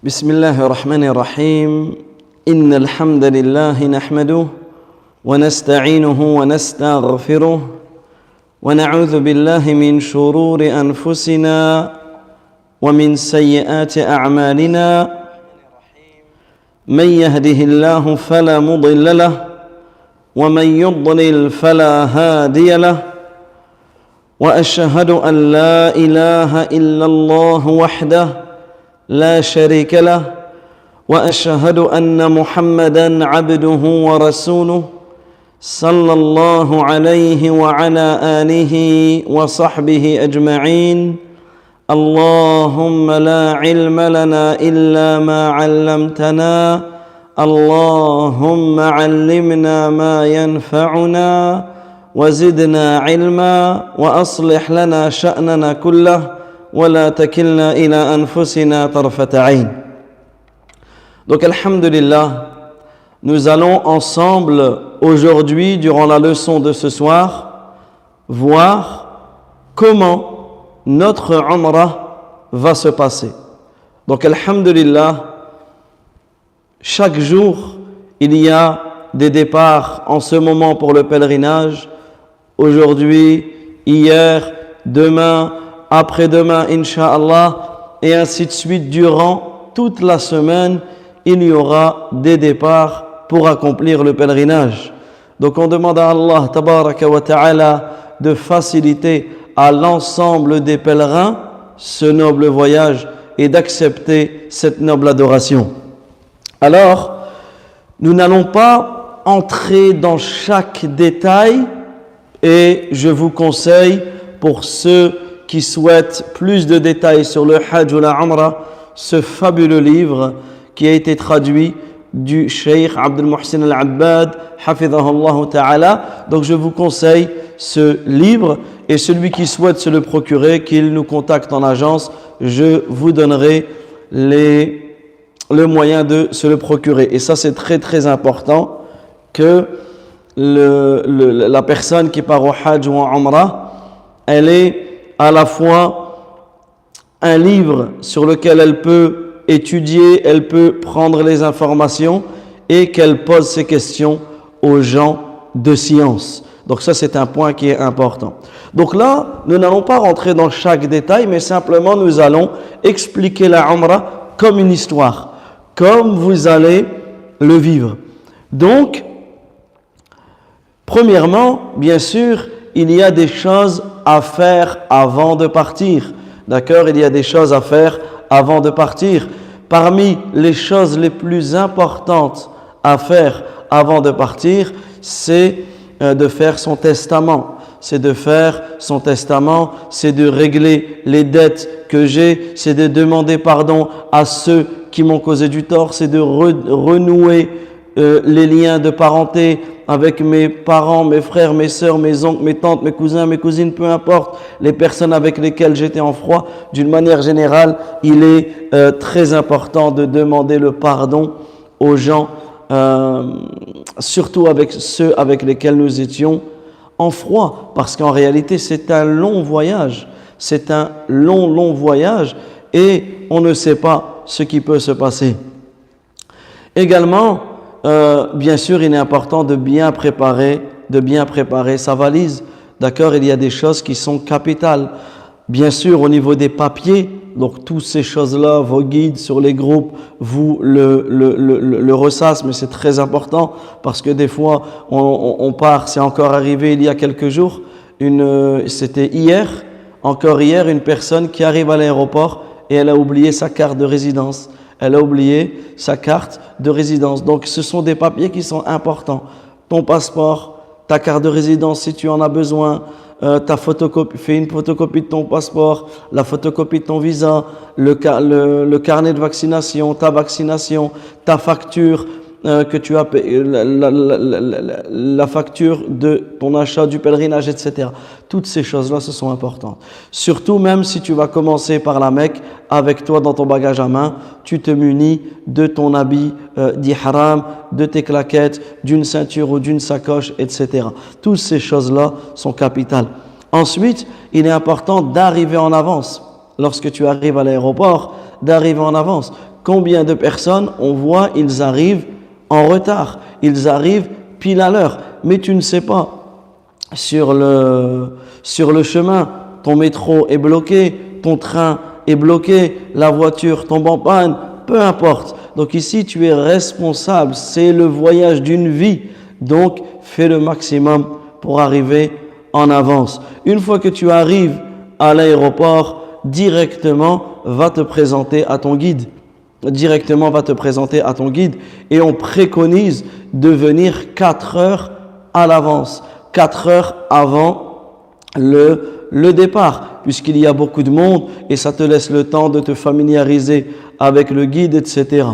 بسم الله الرحمن الرحيم إن الحمد لله نحمده ونستعينه ونستغفره ونعوذ بالله من شرور أنفسنا ومن سيئات أعمالنا من يهده الله فلا مضل له ومن يضلل فلا هادي له وأشهد أن لا إله إلا الله وحده لا شريك له وأشهد أن محمدًا عبده ورسوله صلى الله عليه وعلى آله وصحبه أجمعين اللهم لا علم لنا إلا ما علمتنا اللهم علمنا ما ينفعنا وزدنا علما وأصلح لنا شأننا كله ولا تكلنا إلى أنفسنا طرفة عين. Donc alhamdulillah, nous allons ensemble aujourd'hui, durant la leçon de ce soir, voir comment notre Umrah va se passer. Donc alhamdulillah, chaque jour, il y a des départs en ce moment pour le pèlerinage. Aujourd'hui, hier, demain, après-demain, Inch'Allah, et ainsi de suite, durant toute la semaine, il y aura des départs pour accomplir le pèlerinage. Donc on demande à Allah tabaraka wa ta'ala de faciliter à l'ensemble des pèlerins ce noble voyage et d'accepter cette noble adoration. Alors, nous n'allons pas entrer dans chaque détail et je vous conseille, pour ceux qui souhaitent plus de détails sur le Hajj ou la Umrah, ce fabuleux livre qui a été traduit du Cheikh Abdel Muhsin Al-Abbad, hafidhahullah ta'ala. Donc je vous conseille ce livre et celui qui souhaite se le procurer, qu'il nous contacte en agence, je vous donnerai le moyen de se le procurer. Et ça c'est très très important que la personne qui part au Hajj ou en Umrah, elle ait à la fois un livre sur lequel elle peut étudier, elle peut prendre les informations et qu'elle pose ses questions aux gens de science. Donc ça c'est un point qui est important. Donc là, nous n'allons pas rentrer dans chaque détail, mais simplement nous allons expliquer la Umrah comme une histoire, comme vous allez le vivre. Donc, premièrement, bien sûr, il y a des choses à faire avant de partir. D'accord? Il y a des choses à faire avant de partir. Parmi les choses les plus importantes à faire avant de partir, c'est de faire son testament. C'est de faire son testament, c'est de régler les dettes que j'ai, c'est de demander pardon à ceux qui m'ont causé du tort, c'est de renouer les liens de parenté avec mes parents, mes frères, mes sœurs, mes oncles, mes tantes, mes cousins, mes cousines, peu importe, les personnes avec lesquelles j'étais en froid. D'une manière générale, il est très important de demander le pardon aux gens, surtout avec ceux avec lesquels nous étions en froid, parce qu'en réalité, c'est un long voyage. C'est un long voyage et on ne sait pas ce qui peut se passer. Également, bien sûr, il est important de bien préparer sa valise. D'accord? Il y a des choses qui sont capitales. Bien sûr, au niveau des papiers, donc toutes ces choses-là, vos guides sur les groupes vous le ressassent, mais c'est très important parce que des fois, on part, c'est encore arrivé il y a quelques jours, c'était encore hier, une personne qui arrive à l'aéroport et elle a oublié sa carte de résidence. Elle a oublié sa carte de résidence. Donc, ce sont des papiers qui sont importants. Ton passeport, ta carte de résidence si tu en as besoin, ta photocopie, fais une photocopie de ton passeport, la photocopie de ton visa, le carnet de vaccination, ta facture que tu as payé, la facture de ton achat du pèlerinage, etc. Toutes ces choses-là, ce sont importantes. Surtout même si tu vas commencer par la Mecque, avec toi dans ton bagage à main, tu te munis de ton habit d'ihram, de tes claquettes, d'une ceinture ou d'une sacoche, etc. Toutes ces choses-là sont capitales. Ensuite, il est important d'arriver en avance. Lorsque tu arrives à l'aéroport, d'arriver en avance. combien de personnes on voit, ils arrivent en retard, ils arrivent pile à l'heure, mais tu ne sais pas, sur le chemin, ton métro est bloqué, ton train est bloqué, la voiture tombe en panne, peu importe. Donc ici, tu es responsable, c'est le voyage d'une vie, donc fais le maximum pour arriver en avance. Une fois que tu arrives à l'aéroport, directement va te présenter à ton guide. Et on préconise de venir 4 heures à l'avance, 4 heures avant le départ, puisqu'il y a beaucoup de monde et ça te laisse le temps de te familiariser avec le guide, etc.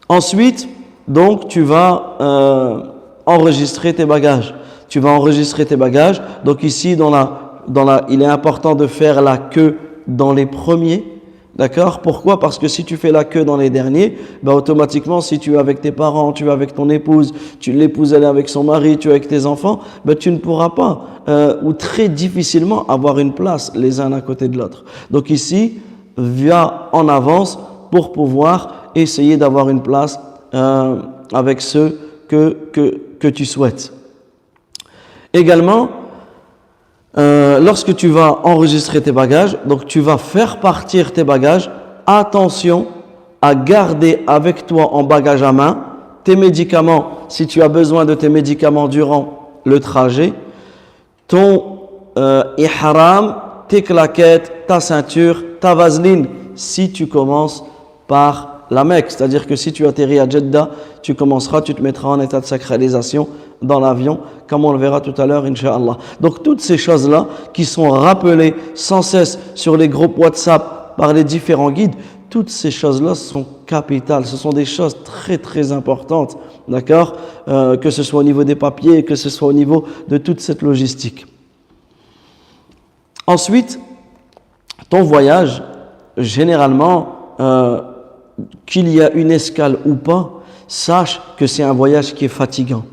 Ensuite, donc, tu vas enregistrer tes bagages. Donc ici, il est important de faire la queue dans les premiers. D'accord? Pourquoi? Parce que si tu fais la queue dans les derniers, automatiquement, si tu es avec tes parents, tu es avec ton épouse, l'épouse elle est avec son mari, tu es avec tes enfants, tu ne pourras pas ou très difficilement avoir une place les uns à côté de l'autre. Donc ici, viens en avance pour pouvoir essayer d'avoir une place avec ceux que tu souhaites. Également, lorsque tu vas enregistrer tes bagages, donc tu vas faire partir tes bagages, attention à garder avec toi en bagage à main tes médicaments, si tu as besoin de tes médicaments durant le trajet, ton ihram, tes claquettes, ta ceinture, ta vaseline, si tu commences par la Mecque, c'est-à-dire que si tu atterris à Jeddah, tu te mettras en état de sacralisation dans l'avion, comme on le verra tout à l'heure, Inch'Allah. Donc toutes ces choses-là qui sont rappelées sans cesse sur les groupes WhatsApp par les différents guides, toutes ces choses-là sont capitales, ce sont des choses très très importantes, d'accord, que ce soit au niveau des papiers, que ce soit au niveau de toute cette logistique. Ensuite, ton voyage, généralement, qu'il y a une escale ou pas, sache que c'est un voyage qui est fatigant.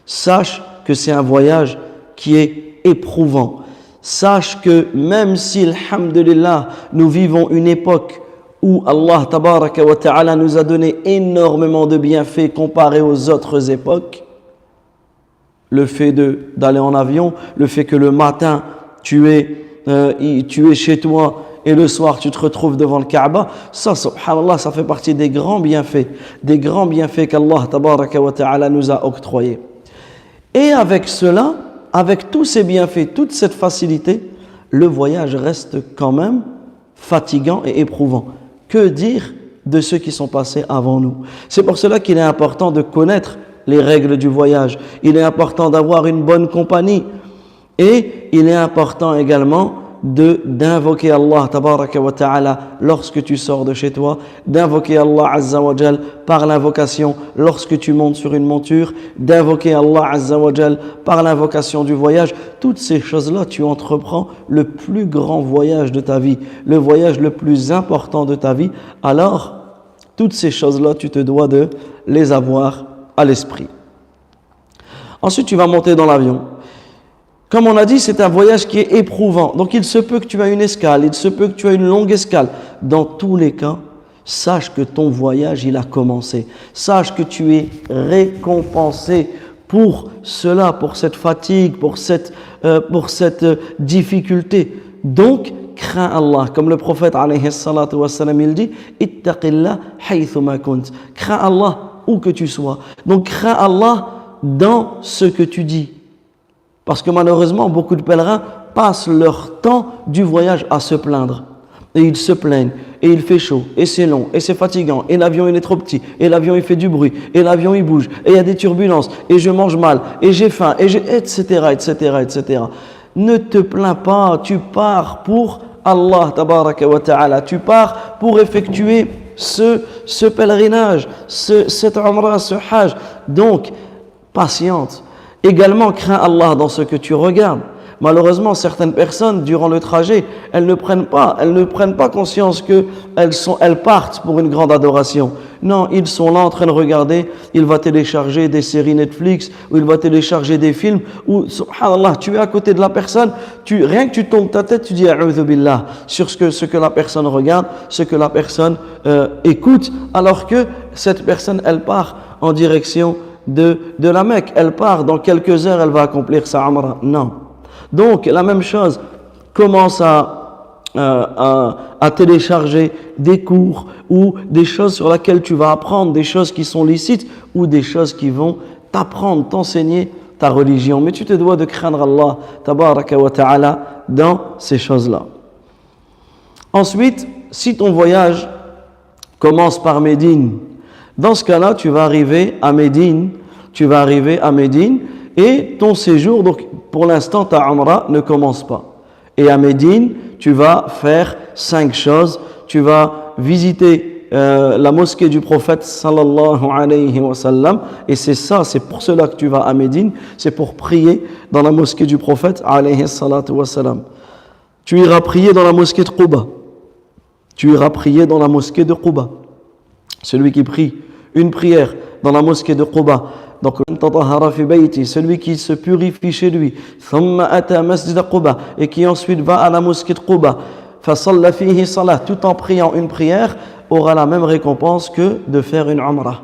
Sache que c'est un voyage qui est éprouvant. Sache que même si, alhamdulillah, nous vivons une époque où Allah tabaraka wa ta'ala nous a donné énormément de bienfaits comparé aux autres époques, le fait d'aller en avion, le fait que le matin tu es chez toi et le soir tu te retrouves devant le Kaaba, ça subhanallah, ça fait partie des grands bienfaits qu'Allah tabaraka wa ta'ala nous a octroyés. Et avec cela, avec tous ces bienfaits, toute cette facilité, le voyage reste quand même fatigant et éprouvant. Que dire de ceux qui sont passés avant nous? C'est pour cela qu'il est important de connaître les règles du voyage. Il est important d'avoir une bonne compagnie. Et il est important également d'invoquer Allah tabaraka wa ta'ala lorsque tu sors de chez toi, d'invoquer Allah azza wa jal par l'invocation lorsque tu montes sur une monture, d'invoquer Allah azza wa jal par l'invocation du voyage. Toutes ces choses-là, tu entreprends le plus grand voyage de ta vie, le voyage le plus important de ta vie. Alors, toutes ces choses-là, tu te dois de les avoir à l'esprit. Ensuite, tu vas monter dans l'avion. Comme on a dit, c'est un voyage qui est éprouvant. Donc, il se peut que tu aies une escale, il se peut que tu aies une longue escale. Dans tous les cas, sache que ton voyage, il a commencé. Sache que tu es récompensé pour cela, pour cette fatigue, pour cette difficulté. Donc, crains Allah. Comme le prophète, alayhi salatu wassalam, il dit « Ittaqillah haythuma kunt » Crains Allah où que tu sois. Donc, crains Allah dans ce que tu dis. Parce que malheureusement, beaucoup de pèlerins passent leur temps du voyage à se plaindre. Et ils se plaignent, et il fait chaud, et c'est long, et c'est fatigant, et l'avion il est trop petit, et l'avion il fait du bruit, et l'avion il bouge, et il y a des turbulences, et je mange mal, et j'ai faim, etc., etc., etc. Ne te plains pas, tu pars pour Allah, tabaraka wa ta'ala, tu pars pour effectuer ce pèlerinage, cette umrah, ce hajj. Donc, patiente. Également, crains Allah dans ce que tu regardes. Malheureusement, certaines personnes, durant le trajet, elles ne prennent pas conscience qu'elles partent pour une grande adoration. Non, ils sont là en train de regarder, il va télécharger des séries Netflix, ou il va télécharger des films, ou, subhanallah, tu es à côté de la personne, rien que tu tournes ta tête, tu dis a'udhu billah sur ce que la personne regarde, ce que la personne écoute, alors que cette personne, elle part en direction de la Mecque, elle part, dans quelques heures, elle va accomplir sa Umrah. Non. Donc, la même chose, commence à télécharger des cours ou des choses sur lesquelles tu vas apprendre, des choses qui sont licites ou des choses qui vont t'apprendre, t'enseigner ta religion. Mais tu te dois de craindre Allah, tabaraka wa ta'ala, dans ces choses-là. Ensuite, si ton voyage commence par Médine, dans ce cas-là, tu vas arriver à Médine et ton séjour, donc pour l'instant, ta Umrah ne commence pas. Et à Médine, tu vas faire 5 choses. Tu vas visiter la mosquée du prophète sallallahu alayhi wa sallam. Et c'est pour cela que tu vas à Médine. C'est pour prier dans la mosquée du prophète alayhi salatu wa sallam. Tu iras prier dans la mosquée de Quba. Celui qui prie une prière dans la mosquée de Quba. Donc, celui qui se purifie chez lui, et qui ensuite va à la mosquée de Quba, tout en priant une prière, aura la même récompense que de faire une umrah.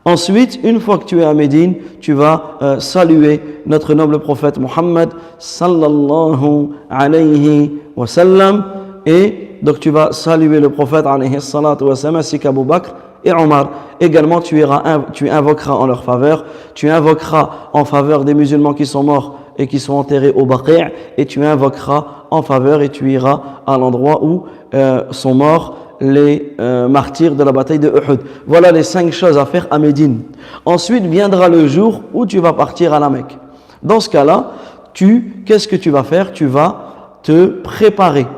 Ensuite, une fois que tu es à Médine, tu vas saluer notre noble prophète Muhammad sallallahu alayhi wa sallam, et donc tu vas saluer le prophète alayhi salatu wa sallam ainsi qu'Abu Bakr et Omar. Également, tu invoqueras en leur faveur, tu invoqueras en faveur des musulmans qui sont morts et qui sont enterrés au Baqi', et tu invoqueras en faveur et tu iras à l'endroit où sont morts les martyrs de la bataille de Uhud. Voilà les 5 choses à faire à Médine. Ensuite viendra le jour où tu vas partir à la Mecque. Dans ce cas-là, qu'est-ce que tu vas faire? Tu vas te préparer.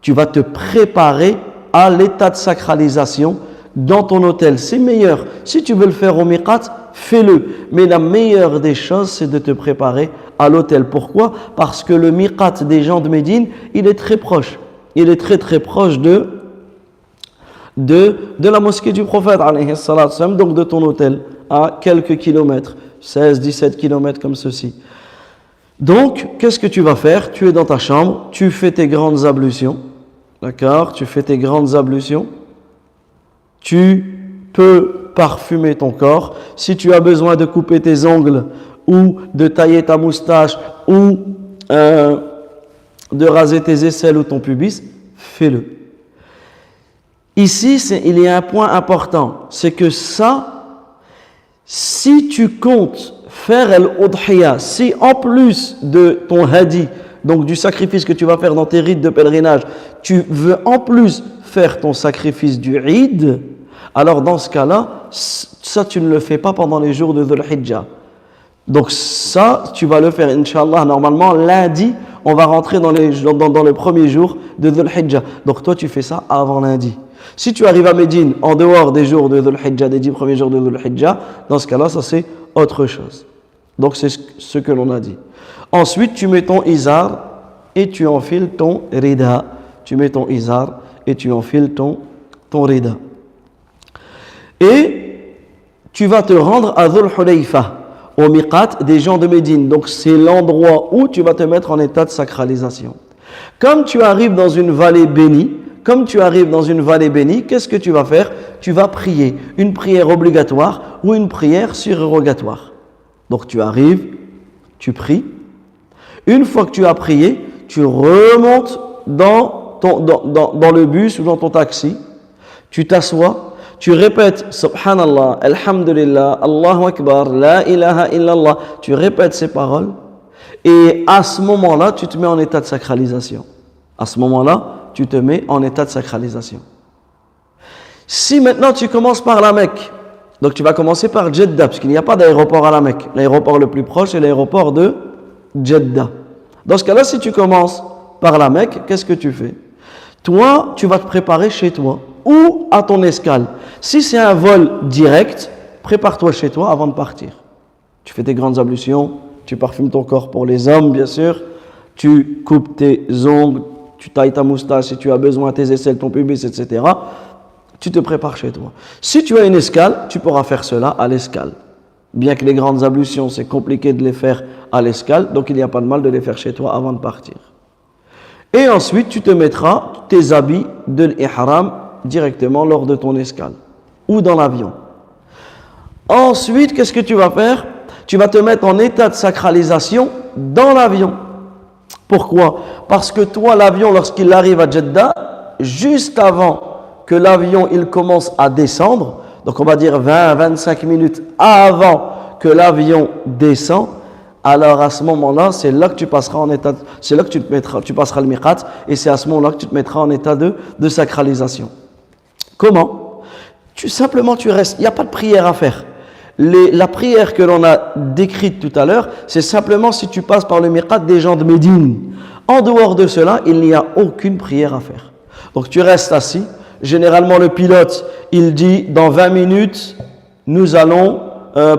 Tu vas te préparer à l'état de sacralisation dans ton hôtel. C'est meilleur. Si tu veux le faire au miqat, fais-le. Mais la meilleure des choses, c'est de te préparer à l'hôtel. Pourquoi? Parce que le miqat des gens de Médine, il est très proche. Il est très très proche de la mosquée du prophète, donc de ton hôtel, à quelques kilomètres, 16-17 kilomètres comme ceci. Donc, qu'est-ce que tu vas faire? Tu es dans ta chambre, tu fais tes grandes ablutions. D'accord? Tu fais tes grandes ablutions. Tu peux parfumer ton corps. Si tu as besoin de couper tes ongles ou de tailler ta moustache ou de raser tes aisselles ou ton pubis, fais-le. Ici, il y a un point important, c'est que ça, si tu comptes faire al-udhiya, si en plus de ton hadi, donc du sacrifice que tu vas faire dans tes rites de pèlerinage, tu veux en plus faire ton sacrifice du Eid, alors dans ce cas-là, ça tu ne le fais pas pendant les jours de Dhul Hijjah. Donc ça, tu vas le faire, Inch'Allah, normalement, lundi, on va rentrer dans le premier jour de Dhul Hijjah. Donc toi, tu fais ça avant lundi. Si tu arrives à Médine en dehors des jours de Dhul Hijjah, des 10 premiers jours de Dhul Hijjah, dans ce cas-là, ça c'est autre chose. Donc c'est ce que l'on a dit. Ensuite, tu mets ton izar et tu enfiles ton rida. Tu mets ton izar et tu enfiles ton rida. Et tu vas te rendre à Dhul Hulayfa, au miqat des gens de Médine. Donc c'est l'endroit où tu vas te mettre en état de sacralisation. Comme tu arrives dans une vallée bénie, qu'est-ce que tu vas faire? Tu vas prier une prière obligatoire ou une prière surérogatoire. Donc tu arrives, tu pries. Une fois que tu as prié, tu remontes dans le bus ou dans ton taxi. Tu t'assois, tu répètes Subhanallah, Alhamdulillah, Allahu Akbar, La ilaha illallah. Tu répètes ces paroles et à ce moment-là, tu te mets en état de sacralisation. À ce moment-là, tu te mets en état de sacralisation. Si maintenant tu commences par la Mecque, donc tu vas commencer par Jeddah, parce qu'il n'y a pas d'aéroport à la Mecque. L'aéroport le plus proche est l'aéroport de Jeddah. Dans ce cas-là, si tu commences par la Mecque, qu'est-ce que tu fais? Toi, tu vas te préparer chez toi ou à ton escale. Si c'est un vol direct, prépare-toi chez toi avant de partir. Tu fais tes grandes ablutions, tu parfumes ton corps pour les hommes, bien sûr. tu coupes tes ongles, tu tailles ta moustache si tu as besoin, tes aisselles, ton pubis, etc. Tu te prépares chez toi. Si tu as une escale, tu pourras faire cela à l'escale. Bien que les grandes ablutions, c'est compliqué de les faire à l'escale, donc il n'y a pas de mal de les faire chez toi avant de partir. Et ensuite, tu te mettras tes habits de l'ihram directement lors de ton escale ou dans l'avion. Ensuite, qu'est-ce que tu vas faire? Tu vas te mettre en état de sacralisation dans l'avion. Pourquoi? Parce que toi, l'avion, lorsqu'il arrive à Jeddah, juste avant que l'avion il commence à descendre, donc on va dire 20-25 minutes avant que l'avion descend, alors à ce moment-là, c'est là que tu passeras en état, c'est là que tu passeras le miqat, et c'est à ce moment-là que tu te mettras en état de sacralisation. Comment? Simplement tu restes, il n'y a pas de prière à faire. La prière que l'on a décrite tout à l'heure, c'est simplement si tu passes par le miqat des gens de Médine. En dehors de cela, il n'y a aucune prière à faire. Donc tu restes assis. Généralement, le pilote, il dit dans 20 minutes, nous allons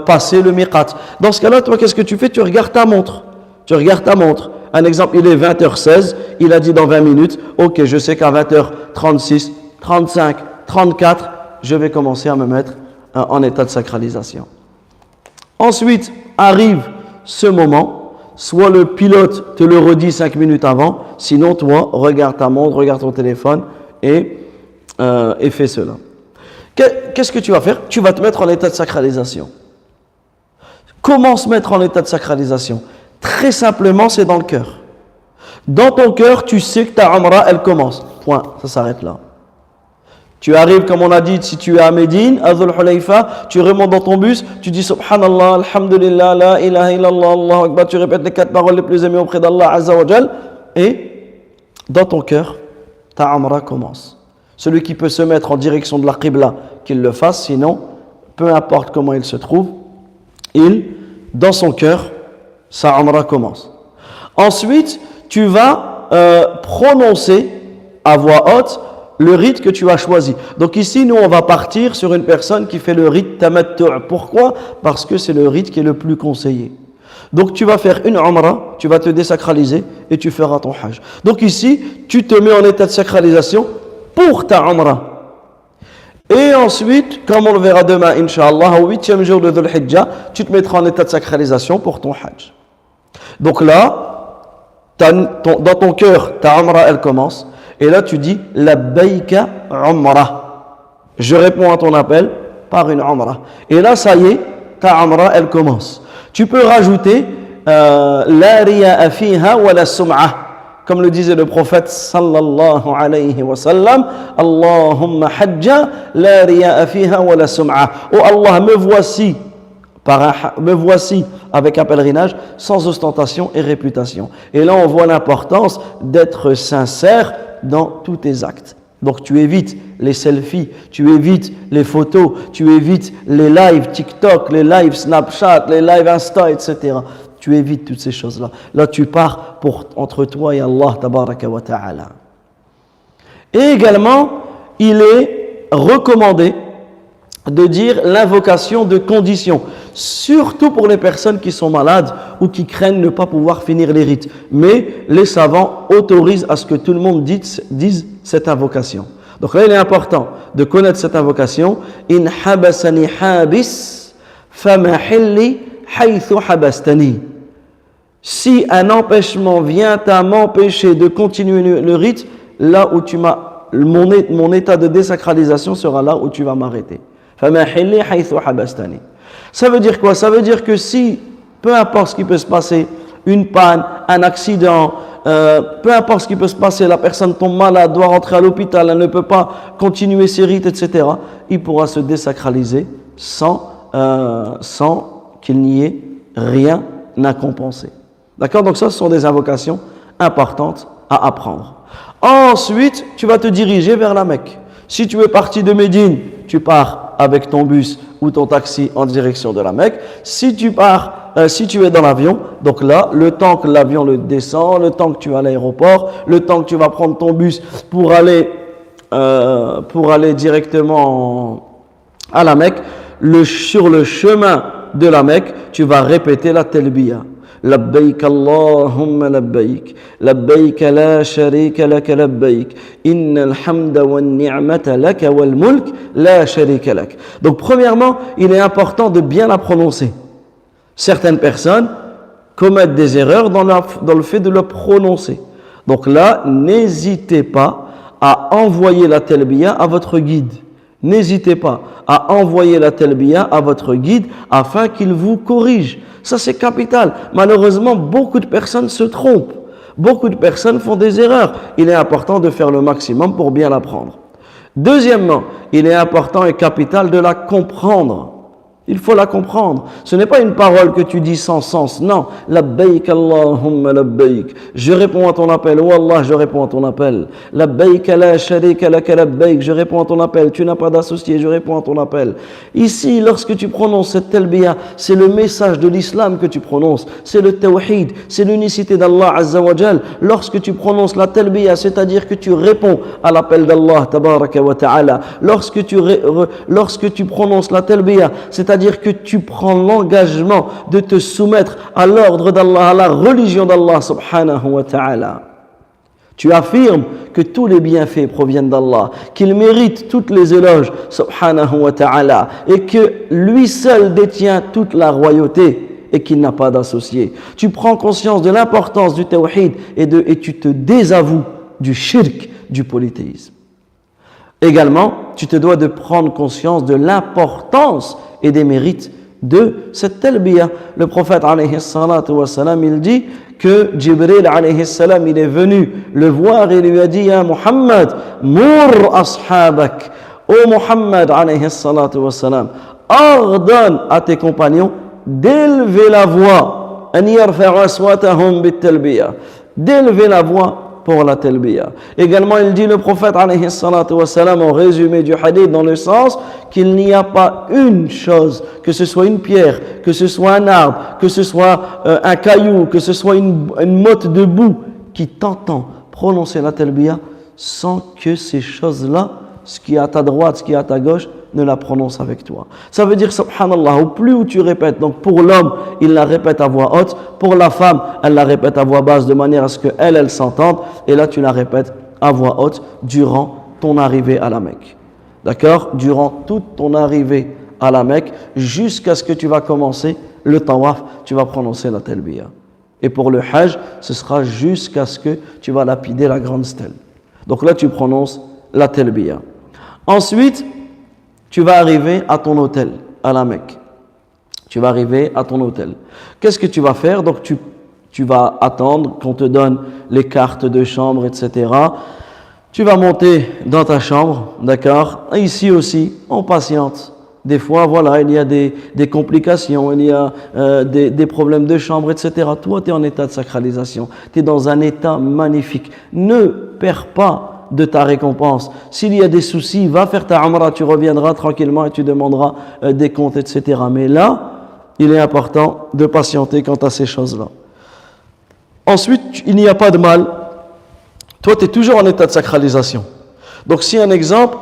passer le miqat. Dans ce cas-là, toi, qu'est-ce que tu fais? Tu regardes ta montre. Tu regardes ta montre. Un exemple, il est 20h16, il a dit dans 20 minutes, ok, je sais qu'à 20h36, 35, 34, je vais commencer à me mettre en état de sacralisation. Ensuite, arrive ce moment, soit le pilote te le redit 5 minutes avant, sinon toi, regarde ta montre, regarde ton téléphone et fais cela. Qu'est-ce que tu vas faire? Tu vas te mettre en état de sacralisation. Comment se mettre en état de sacralisation? Très simplement, c'est dans le cœur. Dans ton cœur, tu sais que ta Umrah, elle commence. Point, ça s'arrête là. Tu arrives, comme on a dit, si tu es à Médine, à Dhul Hulayfa, tu remontes dans ton bus, tu dis Subhanallah, Alhamdulillah, La ilaha illallah, Allahu Akbar, tu répètes les 4 paroles les plus aimées auprès d'Allah Azza wa Jal, et dans ton cœur, ta Umrah commence. Celui qui peut se mettre en direction de la Qibla, qu'il le fasse, sinon, peu importe comment il se trouve, dans son cœur, sa Umrah commence. Ensuite, tu vas prononcer à voix haute le rite que tu as choisi. Donc ici, nous, on va partir sur une personne qui fait le rite tamattu'. Pourquoi? Parce que c'est le rite qui est le plus conseillé. Donc tu vas faire une Umrah, tu vas te désacraliser et tu feras ton Hajj. Donc ici, tu te mets en état de sacralisation pour ta Umrah. Et ensuite, comme on le verra demain, Inch'Allah, au 8e jour de Dhul Hijjah, tu te mettras en état de sacralisation pour ton Hajj. Donc là, dans ton cœur, ta Umrah, elle commence. Et là, tu dis Labbaïka Umrah. Je réponds à ton appel par une Umrah. Et là, ça y est, ta Umrah, elle commence. Tu peux rajouter La riya'a fiha wa la sum'a. Comme le disait le prophète sallallahu alayhi wa sallam, Allahumma hajja la riya'a fiha wa la sum'a. Oh Allah, me voici avec un pèlerinage sans ostentation et réputation. Et là, on voit l'importance d'être sincère dans tous tes actes. Donc tu évites les selfies, tu évites les photos, tu évites les lives TikTok, les lives Snapchat, les lives Insta, etc. Tu évites toutes ces choses-là. Là, tu pars entre toi et Allah, tabaraka wa ta'ala. Et également, il est recommandé de dire l'invocation de condition, surtout pour les personnes qui sont malades ou qui craignent ne pas pouvoir finir les rites. Mais les savants autorisent à ce que tout le monde dise cette invocation. Donc là, il est important de connaître cette invocation. In habasani habis famahilli haythu habastani. Si un empêchement vient à m'empêcher de continuer le rite, là où mon état de désacralisation sera là où tu vas m'arrêter. Ça veut dire quoi? Ça veut dire que si, peu importe ce qui peut se passer, une panne, un accident, peu importe ce qui peut se passer, la personne tombe malade, doit rentrer à l'hôpital, elle ne peut pas continuer ses rites, etc., il pourra se désacraliser sans qu'il n'y ait rien à compenser. D'accord? Donc ça, ce sont des invocations importantes à apprendre. Ensuite, tu vas te diriger vers la Mecque. Si tu es parti de Médine, tu pars avec ton bus ou ton taxi en direction de la Mecque. Si tu es dans l'avion, donc là, le temps que l'avion le descend, le temps que tu es à l'aéroport, le temps que tu vas prendre ton bus pour aller directement à la Mecque, sur le chemin de la Mecque, tu vas répéter la talbiya. Labbaik Allahumma labbaik, labbaik la sharika laka labbaik, innal hamda wan ni'mata laka wal mulk la sharika lak. Donc premièrement, il est important de bien la prononcer. Certaines personnes commettent des erreurs dans le fait de le prononcer. Donc là, n'hésitez pas à envoyer la talbiya à votre guide. N'hésitez pas à envoyer la talbiya à votre guide afin qu'il vous corrige. Ça, c'est capital. Malheureusement, beaucoup de personnes se trompent. Beaucoup de personnes font des erreurs. Il est important de faire le maximum pour bien l'apprendre. Deuxièmement, il est important et capital de la comprendre. Il faut la comprendre. Ce n'est pas une parole que tu dis sans sens. Non. Labbaik Allahumma labbaik. Je réponds à ton appel. Oh Allah, je réponds à ton appel. Labbaik la sharika laka labbaik. Je réponds à ton appel. Tu n'as pas d'associé. Je réponds à ton appel. Ici, lorsque tu prononces cette talbiya, c'est le message de l'islam que tu prononces. C'est le tawhid. C'est l'unicité d'Allah Azza wa Jal. Lorsque tu prononces la talbiya, c'est-à-dire que tu réponds à l'appel d'Allah Tabaraka wa Ta'ala. Lorsque tu prononces la talbiya, c'est-à-dire que tu prends l'engagement de te soumettre à l'ordre d'Allah, à la religion d'Allah subhanahu wa ta'ala. Tu affirmes que tous les bienfaits proviennent d'Allah, qu'il mérite toutes les éloges subhanahu wa ta'ala et que lui seul détient toute la royauté et qu'il n'a pas d'associé. Tu prends conscience de l'importance du tawhid et tu te désavoues du shirk, du polythéisme. Également, tu te dois de prendre conscience de l'importance et des mérites de cette talbiya. Le prophète alayhi salatu wa salam, il dit que Jibril alayhi salam, il est venu le voir et lui a dit: Ya Muhammad, mur ashabak. Ô Muhammad alayhi salatu wa salam, ordonne à tes compagnons d'élever la voix, an yarfa'u aswatahum bit talbiya, d'élever la voix pour la talbiya. Également, il dit le prophète alayhi salatu wa salam en résumé du hadith dans le sens qu'il n'y a pas une chose, que ce soit une pierre, que ce soit un arbre, que ce soit un caillou, que ce soit une motte de boue qui t'entend prononcer la talbiya sans que ces choses-là, ce qui est à ta droite, ce qui est à ta gauche, ne la prononce avec toi. Ça veut dire, subhanallah, au plus où tu répètes, donc pour l'homme, il la répète à voix haute, pour la femme, elle la répète à voix basse de manière à ce qu'elle s'entende, et là tu la répètes à voix haute durant ton arrivée à la Mecque. D'accord? Durant toute ton arrivée à la Mecque, jusqu'à ce que tu vas commencer le tawaf, tu vas prononcer la talbiya. Et pour le hajj, ce sera jusqu'à ce que tu vas lapider la grande stèle. Donc là, tu prononces la talbiya. Ensuite, tu vas arriver à ton hôtel, à la Mecque. Tu vas arriver à ton hôtel. Qu'est-ce que tu vas faire? Donc, tu vas attendre qu'on te donne les cartes de chambre, etc. Tu vas monter dans ta chambre, d'accord? Ici aussi, on patiente. Des fois, voilà, il y a des complications, il y a des problèmes de chambre, etc. Toi, tu es en état de sacralisation. Tu es dans un état magnifique. Ne perds pas de ta récompense. S'il y a des soucis, va faire ta umrah, tu reviendras tranquillement et tu demanderas des comptes, etc. Mais là, il est important de patienter quant à ces choses-là. Ensuite, il n'y a pas de mal. Toi, tu es toujours en état de sacralisation. Donc, si un exemple,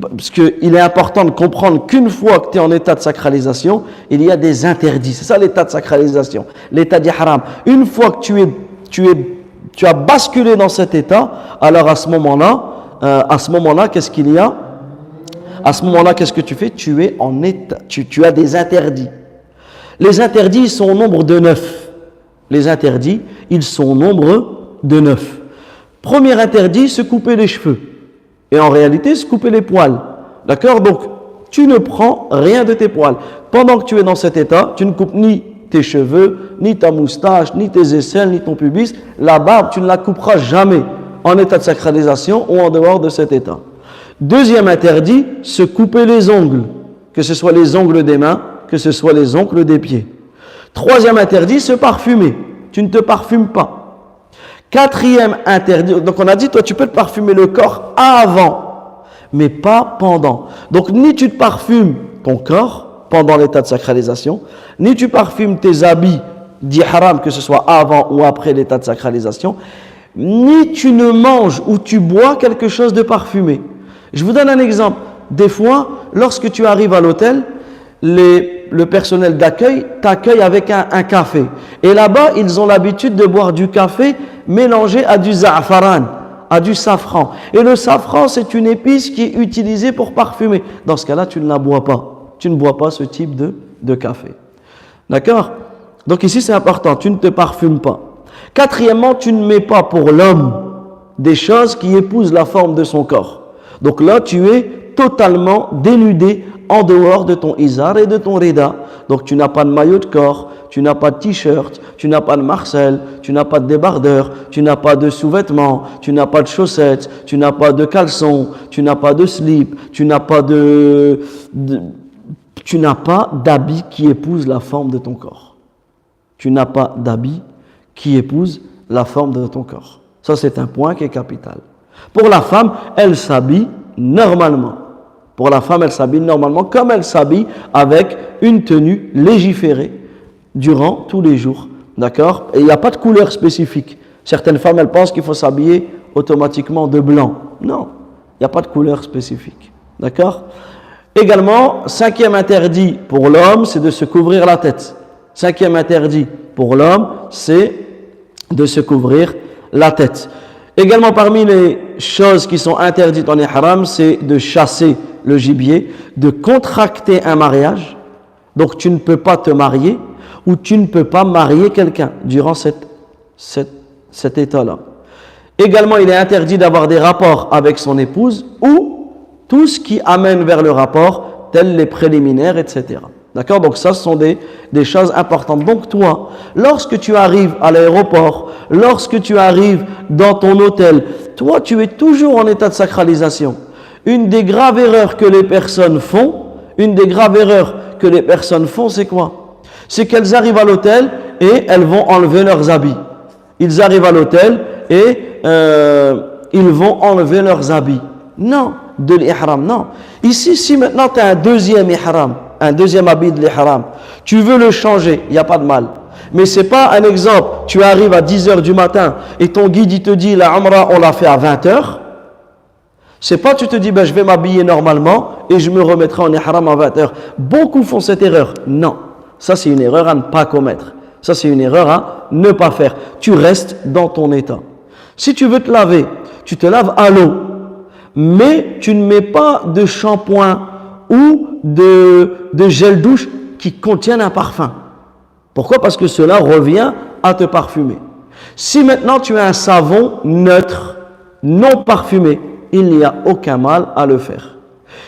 parce qu'il est important de comprendre qu'une fois que tu es en état de sacralisation, il y a des interdits. C'est ça l'état de sacralisation, l'état d'ihram. Une fois que tu as basculé dans cet état, alors à ce moment-là, qu'est-ce qu'il y a? À ce moment-là, qu'est-ce que tu fais? Tu es en état, tu as des interdits. Les interdits, ils sont au nombre de 9. Les interdits, ils sont au nombre de 9. Premier interdit, se couper les cheveux. Et en réalité, se couper les poils. D'accord? Donc, tu ne prends rien de tes poils. Pendant que tu es dans cet état, tu ne coupes ni tes cheveux, ni ta moustache, ni tes aisselles, ni ton pubis. La barbe, tu ne la couperas jamais en état de sacralisation ou en dehors de cet état. Deuxième interdit, se couper les ongles. Que ce soit les ongles des mains, que ce soit les ongles des pieds. Troisième interdit, se parfumer. Tu ne te parfumes pas. Quatrième interdit, donc on a dit, toi tu peux te parfumer le corps avant, mais pas pendant. Donc ni tu te parfumes ton corps pendant l'état de sacralisation, ni tu parfumes tes habits d'ihram, que ce soit avant ou après l'état de sacralisation, ni tu ne manges ou tu bois quelque chose de parfumé. Je vous donne un exemple. des fois, lorsque tu arrives à l'hôtel, le personnel d'accueil t'accueille avec un café. Et là-bas, ils ont l'habitude de boire du café mélangé à du za'afaran, à du safran. Et le safran, c'est une épice qui est utilisée pour parfumer. Dans ce cas-là, tu ne la bois pas. Tu ne bois pas ce type de café. D'accord? Donc ici, c'est important. Tu ne te parfumes pas. Quatrièmement, tu ne mets pas pour l'homme des choses qui épousent la forme de son corps. Donc là, tu es totalement dénudé en dehors de ton izar et de ton rida. Donc tu n'as pas de maillot de corps, tu n'as pas de t-shirt, tu n'as pas de marcel, tu n'as pas de débardeur, tu n'as pas de sous-vêtements, tu n'as pas de chaussettes, tu n'as pas de caleçon, tu n'as pas de slip, tu n'as pas d'habit qui épouse la forme de ton corps. Tu n'as pas d'habit qui épouse la forme de ton corps. Ça, c'est un point qui est capital. Pour la femme, elle s'habille normalement. Pour la femme, elle s'habille normalement comme elle s'habille avec une tenue légiférée durant tous les jours. D'accord? Et il n'y a pas de couleur spécifique. Certaines femmes, elles pensent qu'il faut s'habiller automatiquement de blanc. Non, il n'y a pas de couleur spécifique. D'accord? Également, cinquième interdit pour l'homme, c'est de se couvrir la tête. Cinquième interdit pour l'homme, c'est de se couvrir la tête. Également, parmi les choses qui sont interdites en ihram, c'est de chasser le gibier, de contracter un mariage. Donc, tu ne peux pas te marier ou tu ne peux pas marier quelqu'un durant cet état-là. Également, il est interdit d'avoir des rapports avec son épouse ou tout ce qui amène vers le rapport, tels les préliminaires, etc. D'accord? Donc ça, ce sont des choses importantes. Donc toi, lorsque tu arrives à l'aéroport, lorsque tu arrives dans ton hôtel, toi, tu es toujours en état de sacralisation. Une des graves erreurs que les personnes font, c'est quoi? C'est qu'elles arrivent à l'hôtel et elles vont enlever leurs habits. Ils arrivent à l'hôtel et ils vont enlever leurs habits. Non, de l'ihram, non. Ici, si maintenant tu as un deuxième ihram, un deuxième habit de l'ihram, tu veux le changer, il n'y a pas de mal. Mais ce n'est pas un exemple, tu arrives à 10h du matin et ton guide il te dit la umrah on l'a fait à 20h. C'est pas tu te dis je vais m'habiller normalement et je me remettrai en ihram à 20h. Beaucoup font cette erreur. Non, ça c'est une erreur à ne pas commettre. Ça c'est une erreur à ne pas faire. Tu restes dans ton état. Si tu veux te laver, tu te laves à l'eau. Mais tu ne mets pas de shampoing ou de gel douche qui contiennent un parfum. Pourquoi? Parce que cela revient à te parfumer. Si maintenant tu as un savon neutre, non parfumé, il n'y a aucun mal à le faire.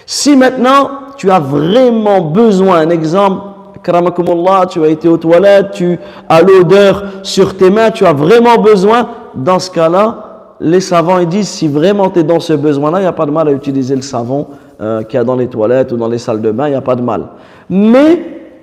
Si maintenant tu as vraiment besoin, un exemple, karamakumullah, tu as été aux toilettes, tu as l'odeur sur tes mains, tu as vraiment besoin, dans ce cas-là, les savants ils disent si vraiment tu es dans ce besoin-là, il n'y a pas de mal à utiliser le savon qu'il y a dans les toilettes ou dans les salles de bain, il n'y a pas de mal. Mais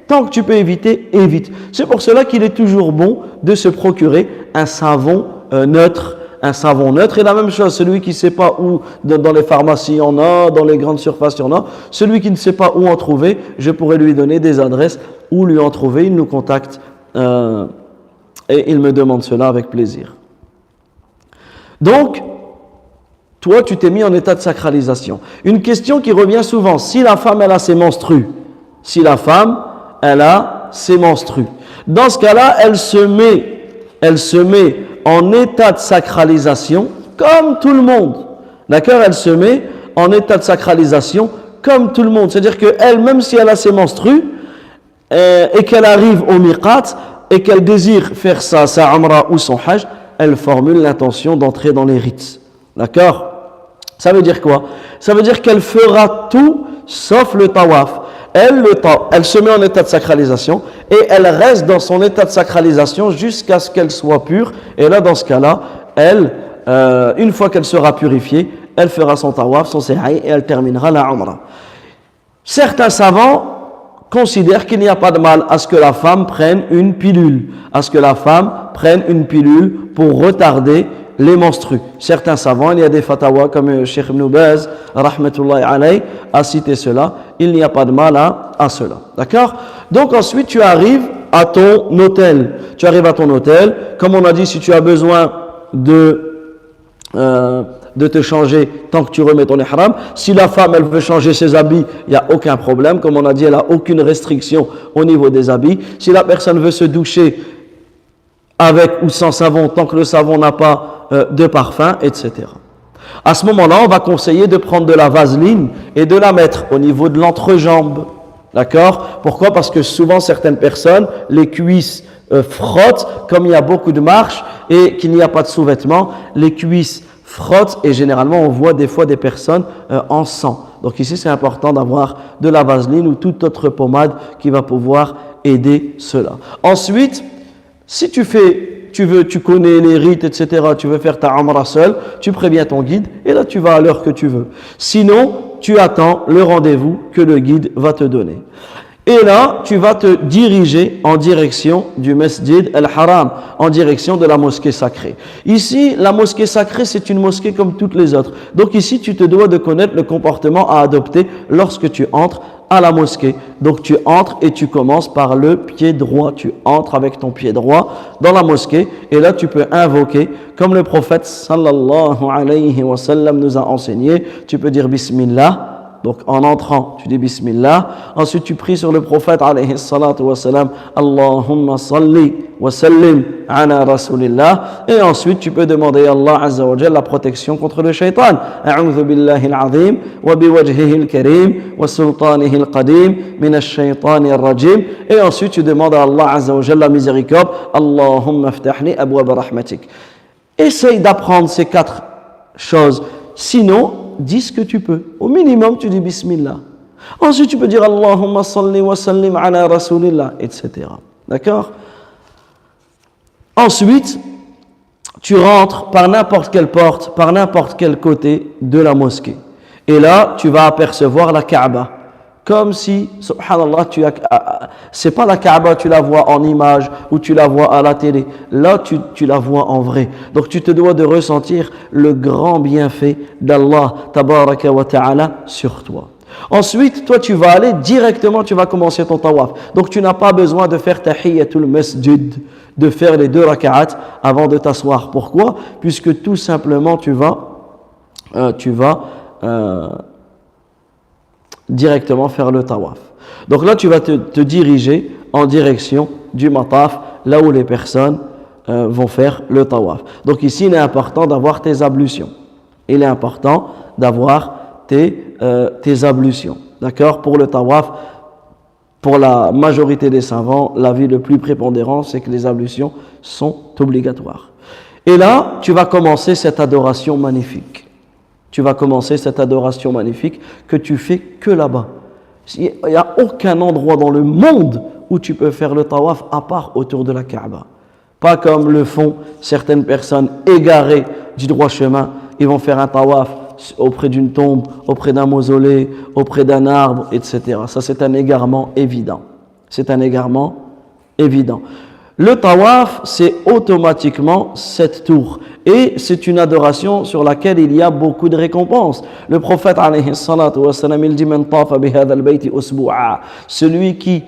tant que tu peux éviter, évite. C'est pour cela qu'il est toujours bon de se procurer un savon neutre. Un savon neutre. Et la même chose, celui qui ne sait pas où, dans les pharmacies il y en a, dans les grandes surfaces il y en a, celui qui ne sait pas où en trouver, je pourrais lui donner des adresses où lui en trouver, il nous contacte et il me demande cela avec plaisir. Donc, toi, tu t'es mis en état de sacralisation. Une question qui revient souvent, si la femme, elle a ses menstrues, dans ce cas-là, elle se met en état de sacralisation comme tout le monde. D'accord? Elle se met en état de sacralisation comme tout le monde. C'est-à-dire qu'elle, même si elle a ses menstrues et qu'elle arrive au miqat et qu'elle désire faire sa umrah ou son hajj, elle formule l'intention d'entrer dans les rites. D'accord? Ça veut dire quoi? Ça veut dire qu'elle fera tout sauf le tawaf. Elle se met en état de sacralisation et elle reste dans son état de sacralisation jusqu'à ce qu'elle soit pure. Et là, dans ce cas-là, une fois qu'elle sera purifiée, elle fera son tawaf, son sa'i et elle terminera la umrah. Certains savants considèrent qu'il n'y a pas de mal à ce que la femme prenne une pilule, pour retarder les menstrues. Certains savants, il y a des fatawas comme Cheikh Ibn Baz, rahmatullahi alayh, a cité cela. Il n'y a pas de mal à cela. D'accord? Donc ensuite, tu arrives à ton hôtel. Comme on a dit, si tu as besoin de de te changer tant que tu remets ton ihram. Si la femme, elle veut changer ses habits, il n'y a aucun problème. Comme on a dit, elle n'a aucune restriction au niveau des habits. Si la personne veut se doucher avec ou sans savon, tant que le savon n'a pas de parfum, etc. À ce moment-là, on va conseiller de prendre de la vaseline et de la mettre au niveau de l'entrejambe. D'accord? Pourquoi? Parce que souvent, certaines personnes, les cuisses frottent, comme il y a beaucoup de marches et qu'il n'y a pas de sous-vêtements, les cuisses frottent et généralement, on voit des fois des personnes en sang. Donc ici, c'est important d'avoir de la vaseline ou toute autre pommade qui va pouvoir aider cela. Ensuite, si tu connais les rites, etc., tu veux faire ta umrah seul, tu préviens ton guide et là tu vas à l'heure que tu veux. Sinon, tu attends le rendez-vous que le guide va te donner. Et là, tu vas te diriger en direction du Masjid al-Haram, en direction de la mosquée sacrée. Ici, la mosquée sacrée, c'est une mosquée comme toutes les autres. Donc ici, tu te dois de connaître le comportement à adopter lorsque tu entres à la mosquée. Donc tu entres et tu commences par le pied droit. Tu entres avec ton pied droit dans la mosquée et là tu peux invoquer comme le prophète sallallahu alayhi wa sallam nous a enseigné. Tu peux dire Bismillah. Donc en entrant, tu dis Bismillah. Ensuite, tu pries sur le prophète alayhi salatu wa salam, Allahumma salli wa sallim ala rasulillah. Et ensuite, tu peux demander à Allah azza wa jalla la protection contre le shaitan. A'udhu billahi al-azim wa biwajhihi al-karim wa sultanihi al-qadim min ash-shaytani ar-rajim. Et ensuite, tu demandes à Allah azza wa jalla la miséricorde. Allahumma aftahni abwab rahmatik. Essaye d'apprendre ces 4 choses. Sinon, dis ce que tu peux. Au minimum, tu dis Bismillah. Ensuite, tu peux dire Allahumma salli wa sallim ala rasulillah, etc. D'accord? Ensuite, tu rentres par n'importe quelle porte, par n'importe quel côté de la mosquée. Et là, tu vas apercevoir la Kaaba. Comme si, subhanallah, c'est pas la Kaaba, tu la vois en image ou tu la vois à la télé. Là, tu la vois en vrai. Donc, tu te dois de ressentir le grand bienfait d'Allah, tabaraka wa ta'ala, sur toi. Ensuite, toi, tu vas aller directement, tu vas commencer ton tawaf. Donc, tu n'as pas besoin de faire tahiyyatul masjid, de faire les 2 raka'at avant de t'asseoir. Pourquoi? Puisque tout simplement, tu vas directement faire le tawaf. Donc là, tu vas te diriger en direction du mataf, là où les personnes vont faire le tawaf. Donc ici, il est important d'avoir tes ablutions. Il est important d'avoir tes ablutions. D'accord? Pour le tawaf, pour la majorité des savants, l'avis le plus prépondérant, c'est que les ablutions sont obligatoires. Et là, tu vas commencer cette adoration magnifique. Tu vas commencer cette adoration magnifique que tu fais que là-bas. Il n'y a aucun endroit dans le monde où tu peux faire le tawaf à part autour de la Kaaba. Pas comme le font certaines personnes égarées du droit chemin. Ils vont faire un tawaf auprès d'une tombe, auprès d'un mausolée, auprès d'un arbre, etc. Ça, c'est un égarement évident. C'est un égarement évident. Le tawaf, c'est automatiquement 7 tours. Et c'est une adoration sur laquelle il y a beaucoup de récompenses. Le prophète, alayhi salatu wa salam, il dit Man tafa bi hadha al-bayti usbu'a. Celui qui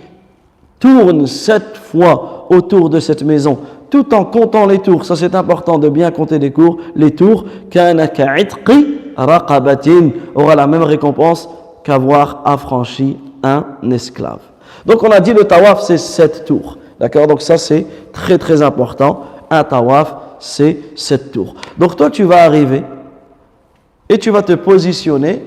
tourne 7 fois autour de cette maison, tout en comptant les tours, ça c'est important de bien compter les tours, kana ka'itqi raqabatin, aura la même récompense qu'avoir affranchi un esclave. Donc on a dit le tawaf, c'est 7 tours. D'accord? Donc ça, c'est très très important. Un tawaf, c'est 7 tours. Donc toi, tu vas arriver et tu vas te positionner.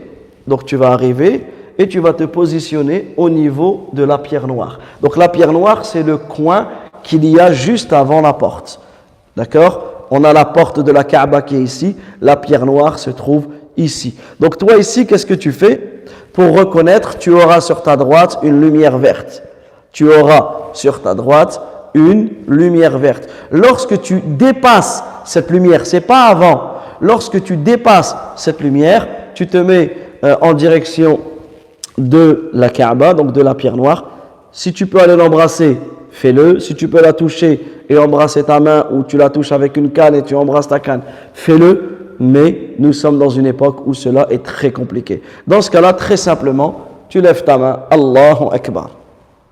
Donc tu vas arriver et tu vas te positionner au niveau de la pierre noire. Donc la pierre noire, c'est le coin qu'il y a juste avant la porte. D'accord? On a la porte de la Kaaba qui est ici. La pierre noire se trouve ici. Donc toi, ici, qu'est-ce que tu fais? Pour reconnaître, tu auras sur ta droite une lumière verte. Tu auras sur ta droite une lumière verte. Lorsque tu dépasses cette lumière, c'est pas avant. Lorsque tu dépasses cette lumière, tu te mets en direction de la Kaaba, donc de la pierre noire. Si tu peux aller l'embrasser, fais-le. Si tu peux la toucher et embrasser ta main, ou tu la touches avec une canne et tu embrasses ta canne, fais-le. Mais nous sommes dans une époque où cela est très compliqué. Dans ce cas-là, très simplement, tu lèves ta main, Allahu Akbar.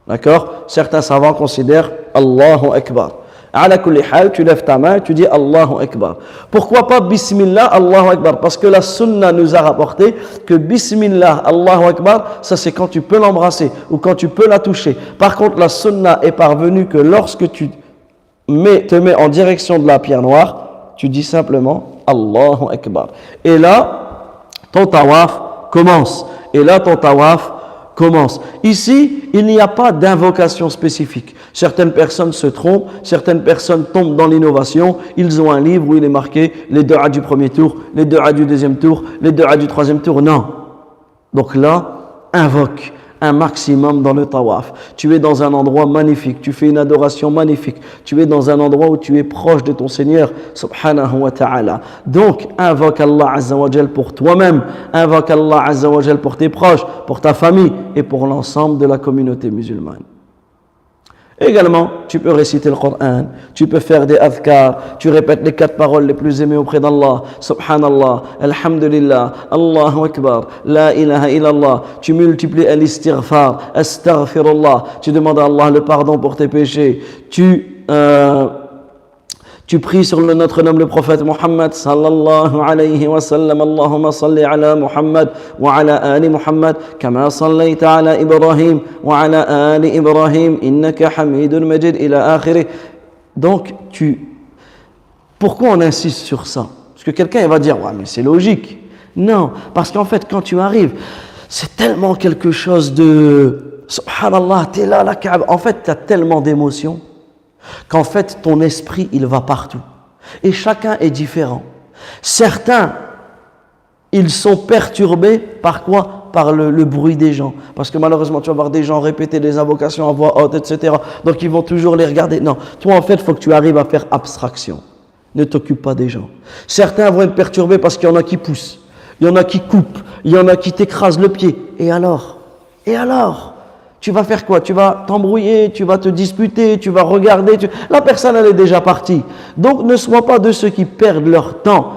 D'accord? Certains savants considèrent Allahu Akbar. Ala kulli hal, tu lèves ta main, tu dis Allahu Akbar. Pourquoi pas Bismillah, Allahu Akbar? Parce que la sunna nous a rapporté que Bismillah, Allahu Akbar, ça c'est quand tu peux l'embrasser ou quand tu peux la toucher. Par contre, la sunna est parvenue que lorsque tu te mets en direction de la pierre noire, tu dis simplement Allahu Akbar. Et là, ton tawaf commence. Et là, ton tawaf commence. Ici, il n'y a pas d'invocation spécifique. Certaines personnes se trompent, certaines personnes tombent dans l'innovation. Ils ont un livre où il est marqué les du'a du premier tour, les du'a du deuxième tour, les du'a du troisième tour. Non. Donc là, invoque un maximum dans le tawaf. Tu es dans un endroit magnifique, tu fais une adoration magnifique, tu es dans un endroit où tu es proche de ton Seigneur subhanahu wa ta'ala. Donc invoque Allah azza wa jal pour toi-même, invoque Allah azza wa jal pour tes proches, pour ta famille et pour l'ensemble de la communauté musulmane. Également, tu peux réciter le Coran, tu peux faire des adhkars, tu répètes les 4 paroles les plus aimées auprès d'Allah, Subhanallah, Alhamdulillah, Allahu Akbar, La ilaha illallah, tu multiplies l'istighfar, Astaghfirullah, tu demandes à Allah le pardon pour tes péchés, tu pries sur notre nom le prophète Muhammad sallallahu alayhi wa sallam. Allahumma salli ala Muhammad wa ala ali Muhammad kama sallayta ala Ibrahim wa ala ali Ibrahim innaka hamidun majid ila akhirih. Donc pourquoi on insiste sur ça? Parce que quelqu'un va dire ouais mais c'est logique. Non, parce qu'en fait quand tu arrives, c'est tellement quelque chose de subhanallah, t'es là la Kaaba. En fait, tu as tellement d'émotions qu'en fait ton esprit il va partout et chacun est différent. Certains ils sont perturbés par quoi? Par le bruit des gens, parce que malheureusement tu vas voir des gens répéter des invocations à voix haute, etc. Donc ils vont toujours les regarder. Non, toi en fait il faut que tu arrives à faire abstraction, ne t'occupe pas des gens. Certains vont être perturbés parce qu'il y en a qui poussent, il y en a qui coupent, il y en a qui t'écrasent le pied. Et alors tu vas faire quoi? Tu vas t'embrouiller, tu vas te disputer, tu vas regarder. La personne, elle est déjà partie. Donc, ne sois pas de ceux qui perdent leur temps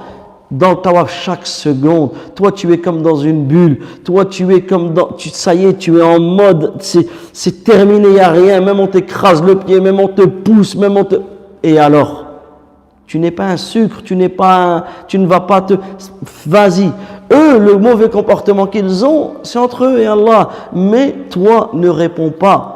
dans le tawaf chaque seconde. Toi, tu es comme dans une bulle. Toi, tu es comme ça y est, tu es en mode, c'est terminé, il n'y a rien. Même on t'écrase le pied, même on te pousse, Et alors? Tu n'es pas un sucre, tu ne vas pas te... Vas-y. Eux, le mauvais comportement qu'ils ont, c'est entre eux et Allah. Mais toi, ne réponds pas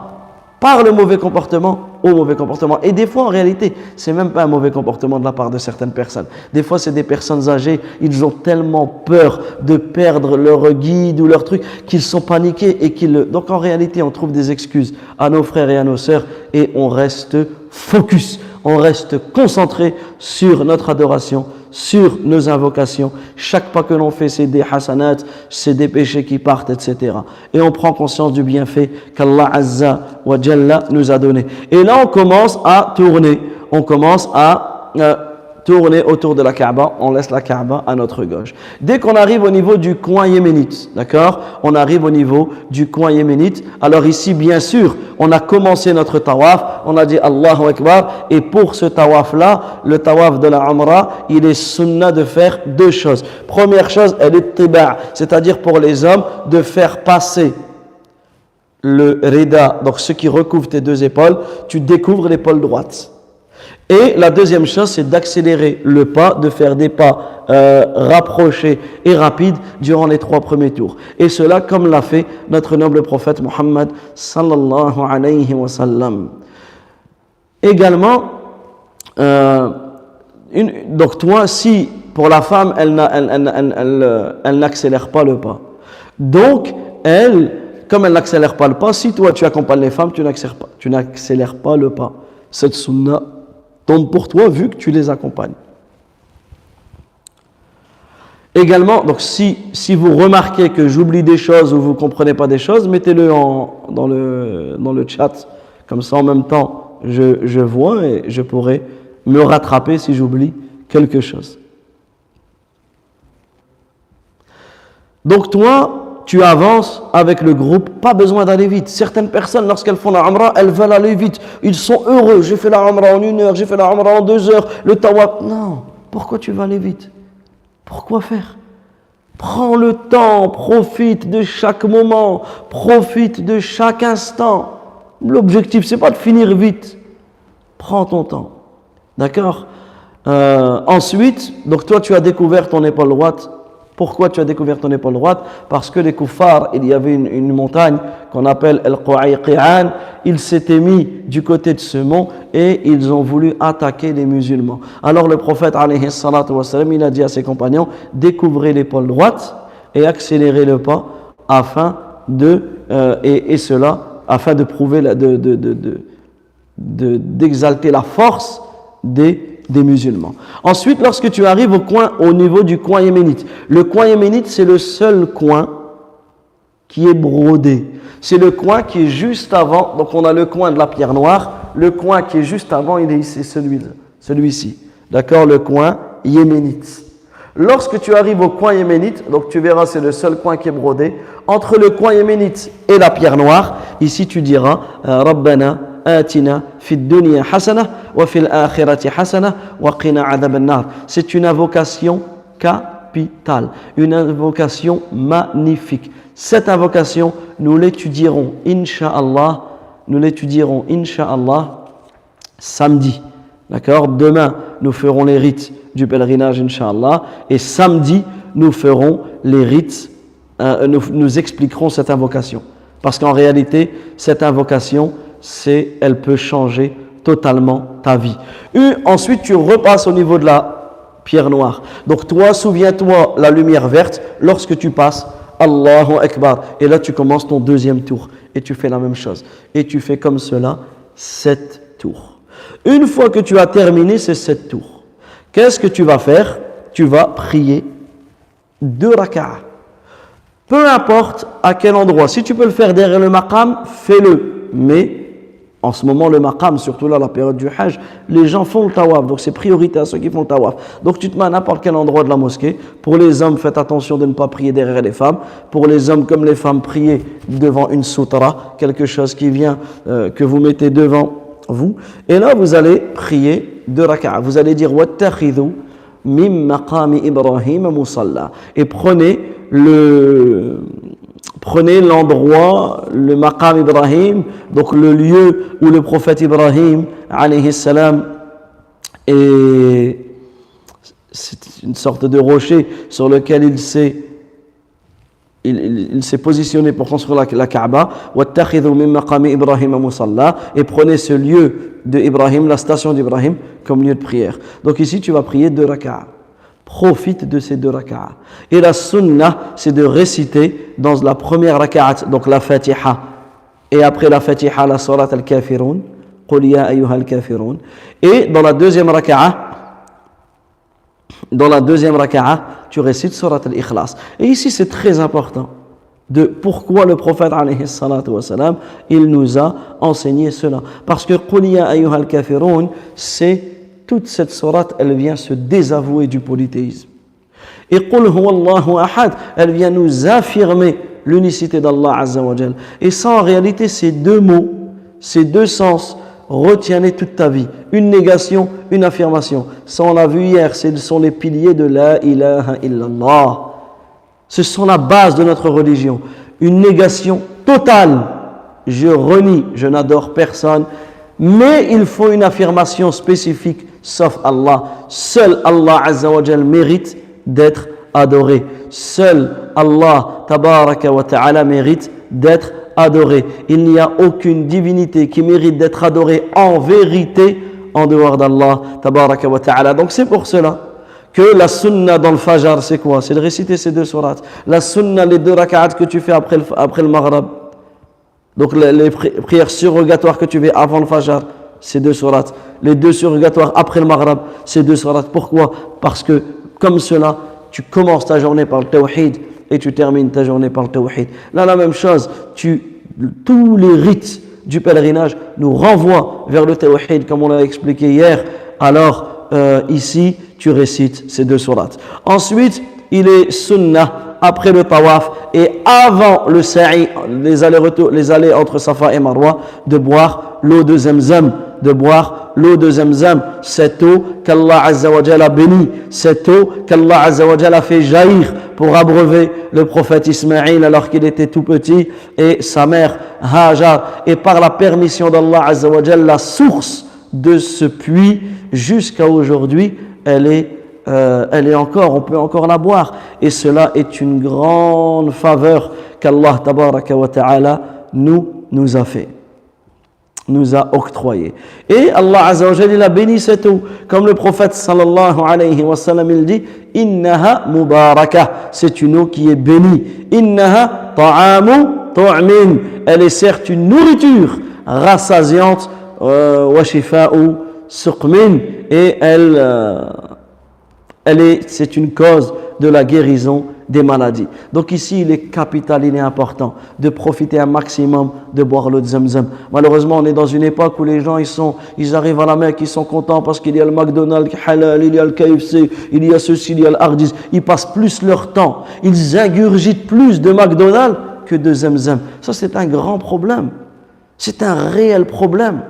par le mauvais comportement au mauvais comportement. Et des fois, en réalité, c'est même pas un mauvais comportement de la part de certaines personnes. Des fois, c'est des personnes âgées, ils ont tellement peur de perdre leur guide ou leur truc qu'ils sont paniqués et Donc, en réalité, on trouve des excuses à nos frères et à nos sœurs et on reste focus. On reste concentré sur notre adoration, sur nos invocations. Chaque pas que l'on fait, c'est des hasanats, c'est des péchés qui partent, etc. Et on prend conscience du bienfait qu'Allah Azza wa Jalla nous a donné. Et là, on commence à tourner. On commence à tourner autour de la Kaaba. On laisse la Kaaba à notre gauche. Dès qu'on arrive au niveau du coin yéménite, d'accord? On arrive au niveau du coin yéménite. Alors ici, bien sûr, on a commencé notre tawaf, on a dit Allahu Akbar, et pour ce tawaf-là, le tawaf de la Umrah, il est sunna de faire 2 choses. Première chose, elle est tiba', c'est-à-dire pour les hommes, de faire passer le rida, donc ce qui recouvre tes 2 épaules, tu découvres l'épaule droite. Et la deuxième chose, c'est d'accélérer le pas, de faire des pas rapprochés et rapides durant les 3 premiers tours. Et cela, comme l'a fait notre noble prophète Muhammad sallallahu alayhi wa sallam. Également, donc toi, si pour la femme, elle n'accélère pas le pas. Donc, comme elle n'accélère pas le pas, si toi tu accompagnes les femmes, tu n'accélères pas le pas. Cette sunna tombe pour toi vu que tu les accompagnes. Également, donc si vous remarquez que j'oublie des choses ou vous ne comprenez pas des choses, mettez-le dans le chat. Comme ça, en même temps, je vois et je pourrai me rattraper si j'oublie quelque chose. Donc toi, tu avances avec le groupe, pas besoin d'aller vite. Certaines personnes, lorsqu'elles font la Umrah, elles veulent aller vite. Ils sont heureux. J'ai fait la Umrah en 1 heure, j'ai fait la Umrah en 2 heures, le tawaf. Non, pourquoi tu vas aller vite? Pourquoi faire? Prends le temps, profite de chaque moment, profite de chaque instant. L'objectif, c'est pas de finir vite. Prends ton temps. D'accord? Ensuite, donc toi tu as découvert ton épaule droite. Pourquoi tu as découvert ton épaule droite? Parce que les kuffars, il y avait une montagne qu'on appelle Al-Qu'ayqi'an. Ils s'étaient mis du côté de ce mont et ils ont voulu attaquer les musulmans. Alors le prophète, alayhi salatu wassalam, il a dit à ses compagnons, découvrez l'épaule droite et accélérez le pas afin afin de prouver, d'exalter la force des musulmans. Ensuite, lorsque tu arrives au niveau du coin yéménite, le coin yéménite, c'est le seul coin qui est brodé. C'est le coin qui est juste avant, donc on a le coin de la pierre noire, le coin qui est juste avant, il est ici, celui-ci. D'accord, le coin yéménite. Lorsque tu arrives au coin yéménite, donc tu verras, c'est le seul coin qui est brodé, entre le coin yéménite et la pierre noire, ici tu diras, Rabbana آتنا في الدنيا حسنة وفي الآخرة حسنة وقنا عذاب النار. C'est une invocation capitale, une invocation magnifique. Cette invocation, nous l'étudierons, Inch'Allah, samedi. D'accord? Demain, nous ferons les rites du pèlerinage, Inch'Allah, et samedi, nous ferons les rites, nous expliquerons cette invocation. Parce qu'en réalité, cette invocation, elle peut changer totalement ta vie. Ensuite, tu repasses au niveau de la pierre noire. Donc toi, souviens-toi la lumière verte lorsque tu passes Allahu Akbar. Et là, tu commences ton deuxième tour. Et tu fais la même chose. Et tu fais comme cela 7 tours. Une fois que tu as terminé ces 7 tours, qu'est-ce que tu vas faire? Tu vas prier 2 raka'ah. Peu importe à quel endroit. Si tu peux le faire derrière le maqam, fais-le. Mais en ce moment, le maqam, surtout là, la période du hajj, les gens font le tawaf. Donc, c'est priorité à ceux qui font le tawaf. Donc, tu te mets à n'importe quel endroit de la mosquée. Pour les hommes, faites attention de ne pas prier derrière les femmes. Pour les hommes comme les femmes, priez devant une sutra, quelque chose qui vient, que vous mettez devant vous. Et là, vous allez prier 2 raka'ah. Vous allez dire « Wattakhidhu mim maqami Ibrahim musalla » et prenez l'endroit, le maqam Ibrahim, donc le lieu où le prophète Ibrahim, alayhi salam, et c'est une sorte de rocher sur lequel il s'est positionné pour construire la Kaaba. وَاتَّخِذُوا مِن مَّقَامِ إِبْرَاهِيمَ مُصَلَّى et prenez ce lieu de Ibrahim, la station d'Ibrahim, comme lieu de prière. Donc ici, tu vas prier 2 raka'ah. Profite de ces 2 raka'ah. Et la sunnah, c'est de réciter dans la première raka'at, donc la Fatiha. Et après la Fatiha, la Surat al-Kafirun. Qul ya ayyuha al-Kafirun. Et dans la deuxième raka'ah, tu récites Surat al-Ikhlas. Et ici, c'est très important de pourquoi le prophète, alayhi salatu wa salam, il nous a enseigné cela. Parce que Qul ya ayyuha al-Kafirun, c'est toute cette sourate, elle vient se désavouer du polythéisme. Et Qul huwallahu ahad, elle vient nous affirmer l'unicité d'Allah Azza wa Jal. Et ça, en réalité, ces 2 mots, ces 2 sens, retiens-les toute ta vie. Une négation, une affirmation. Ça, on l'a vu hier, ce sont les piliers de la ilaha illallah. Ce sont la base de notre religion. Une négation totale. Je renie, je n'adore personne. Mais il faut une affirmation spécifique, sauf Allah. Seul Allah Azza wa Jal mérite d'être adoré. Seul Allah Tabaraka wa Ta'ala mérite d'être adoré. Il n'y a aucune divinité qui mérite d'être adorée en vérité en dehors d'Allah Tabaraka wa Ta'ala. Donc c'est pour cela que la sunna dans le Fajr, c'est quoi? C'est de réciter ces 2 sourates. La sunna, les 2 raka'at que tu fais après le Maghrib. Donc les prières surrogatoires que tu fais avant le Fajr, c'est 2 sourates. Les 2 surrogatoires après le Maghrib, c'est 2 sourates. Pourquoi? Parce que comme cela, tu commences ta journée par le Tawhid et tu termines ta journée par le Tawhid. Là, la même chose, tous les rites du pèlerinage nous renvoient vers le Tawhid, comme on l'a expliqué hier. Alors, ici, tu récites ces 2 sourates. Ensuite, il est sunnah, après le tawaf et avant le sa'i, les allées entre Safa et Marwa, de boire l'eau de Zamzam, cette eau qu'Allah Azza wa Jalla a bénie, cette eau qu'Allah Azza wa Jalla a fait jaillir pour abreuver le prophète Ismaïl alors qu'il était tout petit et sa mère Hajar, et par la permission d'Allah Azza wa Jalla, la source de ce puits jusqu'à aujourd'hui, elle est encore, on peut encore la boire. Et cela est une grande faveur qu'Allah tabaraka wa ta'ala nous a fait, nous a octroyé. Et Allah Azza wa Jalla, il a béni cette eau. Comme le prophète sallallahu alayhi wa sallam, il dit, innaha mubarakah, c'est une eau qui est bénie. Innaha ta'amu tu'min, elle est certes une nourriture rassasiante, wa shifa'u suqmin, et c'est une cause de la guérison des maladies. Donc ici, il est capital, il est important de profiter un maximum de boire l'eau de Zamzam. Malheureusement, on est dans une époque où les gens, ils arrivent à la Mecque, ils sont contents parce qu'il y a le McDonald's halal, il y a le KFC, il y a ceci, il y a le Hardee's. Ils passent plus leur temps, ils ingurgitent plus de McDonald's que de Zamzam. Ça, c'est un grand problème. C'est un réel problème.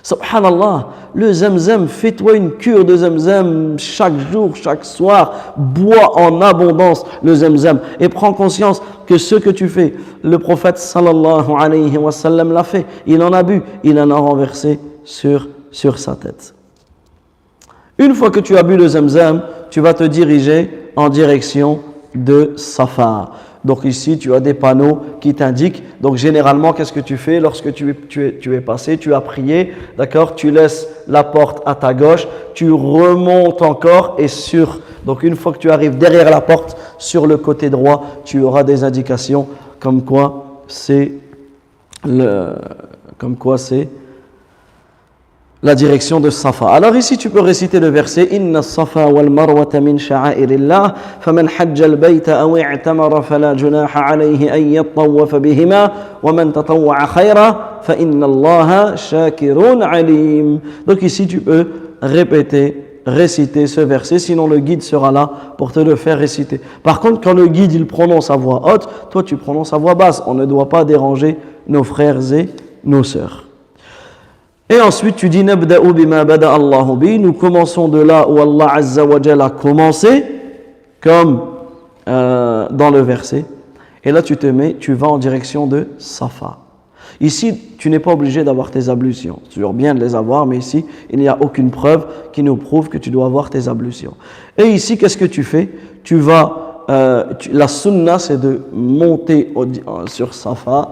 Subhanallah, le Zamzam, fais-toi une cure de Zamzam chaque jour, chaque soir, bois en abondance le Zamzam et prends conscience que ce que tu fais, le prophète sallallahu alayhi wa sallam l'a fait, il en a bu, il en a renversé sur sa tête. Une fois que tu as bu le Zamzam, tu vas te diriger en direction de Safa. Donc ici, tu as des panneaux qui t'indiquent. Donc généralement, qu'est-ce que tu fais lorsque tu es passé, tu as prié, d'accord, tu laisses la porte à ta gauche, tu remontes encore et donc une fois que tu arrives derrière la porte, sur le côté droit, tu auras des indications comme quoi c'est la direction de Safa. Alors ici, tu peux réciter le verset Inna Safa wal Marwata min sha'airillah, faman hajja al-bayta aw i'tamara fala junaha alayhi an yattawafa bihima, wa man tatawwa'a khayra fa inna Allaha shakirun alim. Donc ici, tu peux réciter ce verset, sinon le guide sera là pour te le faire réciter. Par contre, quand le guide il prononce à voix haute, toi tu prononces à voix basse. On ne doit pas déranger nos frères et nos sœurs. Et ensuite, tu dis Nabda'u bima bada Allahu bi, nous commençons de là où Allah Azza wa Jalla a commencé, comme dans le verset. Et là, tu vas en direction de Safa. Ici, tu n'es pas obligé d'avoir tes ablutions. C'est toujours bien de les avoir, mais ici, il n'y a aucune preuve qui nous prouve que tu dois avoir tes ablutions. Et ici, qu'est-ce que tu fais? Tu vas, la sunna, c'est de monter sur Safa,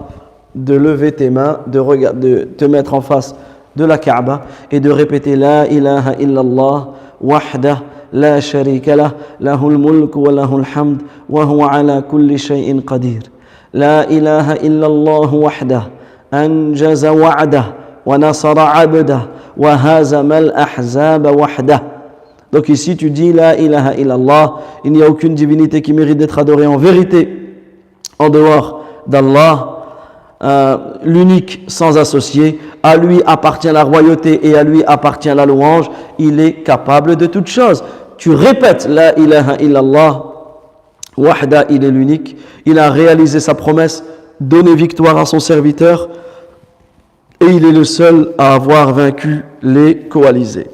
de lever tes mains, de te mettre en face de la Kaaba et de répéter La ilaha illallah wahdah la sharika lah lahul mulk wa lahul hamd wa huwa ala kulli shay'in qadir. La ilaha illallah wahdah anjaza wa'dah wa nasara 'abdah wa hazama al-ahzab wahdah. Donc ici tu dis La ilaha illallah, il n'y a aucune divinité qui mérite d'être adorée en vérité en dehors d'Allah, l'unique sans associé. À lui appartient la royauté et à lui appartient la louange. Il est capable de toutes choses. Tu répètes La ilaha illallah wahda, il est l'unique. Il a réalisé sa promesse, donné victoire à son serviteur et il est le seul à avoir vaincu les coalisés.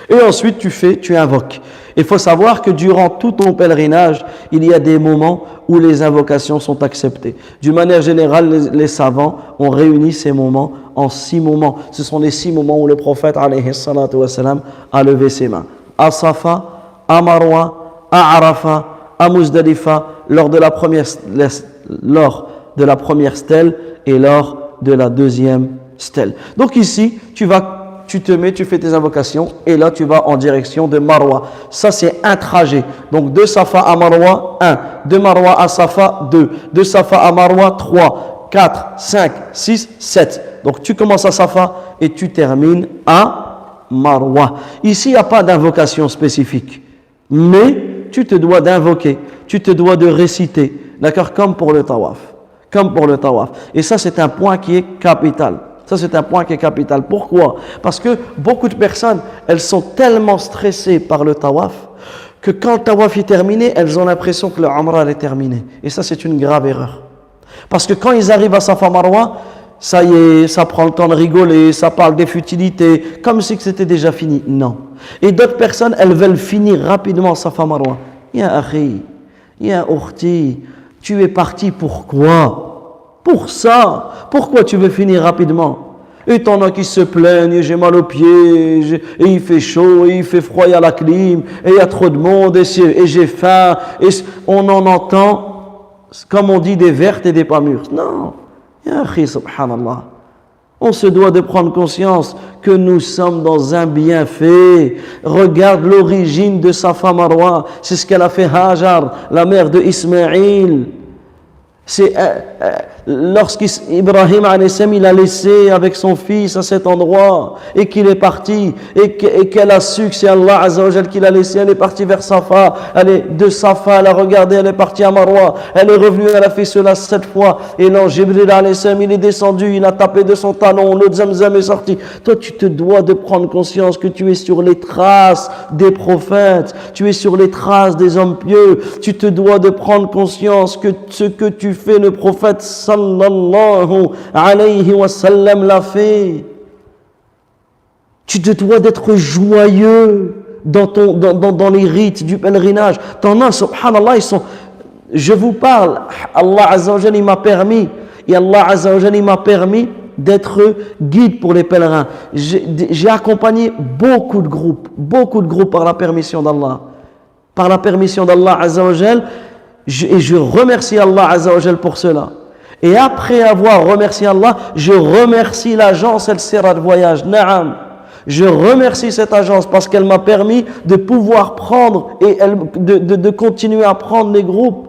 Et ensuite tu invoques. Il faut savoir que durant tout ton pèlerinage, il y a des moments où les invocations sont acceptées. D'une manière générale, les savants ont réuni ces moments en 6 moments. Ce sont les 6 moments où le prophète alayhi salatu wassalam, a levé ses mains. À Safa, à Marwa, à Arafat, à Muzdalifa, lors de la première stèle et lors de la deuxième stèle. Donc ici, tu fais tes invocations et là tu vas en direction de Marwa. Ça c'est un trajet. Donc de Safa à Marwa, 1. De Marwa à Safa, 2. De Safa à Marwa, 3, 4, 5, 6, 7. Donc tu commences à Safa et tu termines à Marwa. Ici il n'y a pas d'invocation spécifique. Mais tu te dois d'invoquer, tu te dois de réciter. D'accord? Comme pour le tawaf. Et ça c'est un point qui est capital. Pourquoi? Parce que beaucoup de personnes, elles sont tellement stressées par le tawaf que quand le tawaf est terminé, elles ont l'impression que le umrah est terminé. Et ça, c'est une grave erreur. Parce que quand ils arrivent à Safa Marwa, ça y est, ça prend le temps de rigoler, ça parle des futilités, comme si c'était déjà fini. Non. Et d'autres personnes, elles veulent finir rapidement Safa Marwa. Ya akhi, ya ukhti, tu es parti pourquoi? Pour ça. Pourquoi tu veux finir rapidement? Et t'en as qui se plaignent, j'ai mal aux pieds, et il fait chaud, et il fait froid, il y a la clim, et il y a trop de monde, et j'ai faim, et on en entend, comme on dit, des vertes et des pas mûres. Non, ya akhi, subhanallah. On se doit de prendre conscience que nous sommes dans un bienfait. Regarde l'origine de sa femme Marwa, c'est ce qu'elle a fait Hajar, la mère de Ismaïl. C'est lorsqu'Ibrahim il a laissé avec son fils à cet endroit et qu'il est parti et qu'elle a su que c'est Allah Azza wa Jal qui l'a laissé, elle est partie vers Safa, de Safa elle a regardé, elle est partie à Marwa, elle est revenue, elle a fait cela 7 fois et là Jibril il est descendu, il a tapé de son talon, l'eau de Zamzam est sortie. Toi tu te dois de prendre conscience que tu es sur les traces des prophètes, tu es sur les traces des hommes pieux, tu te dois de prendre conscience que ce que tu fais, le prophète sallallahu alayhi wa sallam l'a fait. Tu te dois d'être joyeux dans les rites du pèlerinage. T'en as, subhanallah, je vous parle, Allah Azza wa Jalla il m'a permis, et Allah Azza wa Jalla il m'a permis d'être guide pour les pèlerins. J'ai accompagné beaucoup de groupes par la permission d'Allah. Par la permission d'Allah Azza wa Jalla, et je remercie Allah Azza wa Jalla pour cela. Et après avoir remercié Allah, je remercie l'agence El Sirat Voyage. Naam. Je remercie cette agence parce qu'elle m'a permis de pouvoir prendre et de continuer à prendre les groupes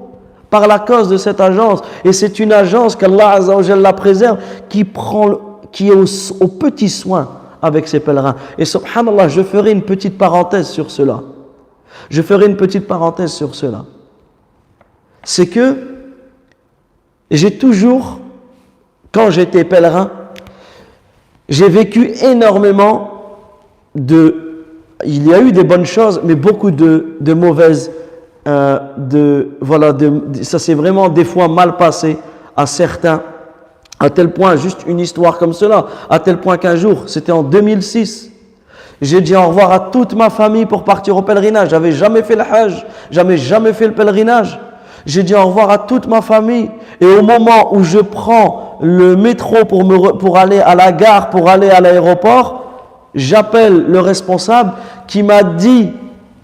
par la cause de cette agence. Et c'est une agence qu'Allah Azza wa Jalla la préserve, qui est au petit soin avec ses pèlerins. Et subhanallah, je ferai une petite parenthèse sur cela. C'est que j'ai toujours, quand j'étais pèlerin, j'ai vécu énormément il y a eu des bonnes choses, mais beaucoup de mauvaises, ça s'est vraiment des fois mal passé à certains, à tel point, juste une histoire comme cela, à tel point qu'un jour, c'était en 2006, j'ai dit au revoir à toute ma famille pour partir au pèlerinage. J'avais jamais fait le Hajj, j'avais jamais fait le pèlerinage. J'ai dit au revoir à toute ma famille. Et au moment où je prends le métro pour aller à la gare, pour aller à l'aéroport, j'appelle le responsable qui m'a dit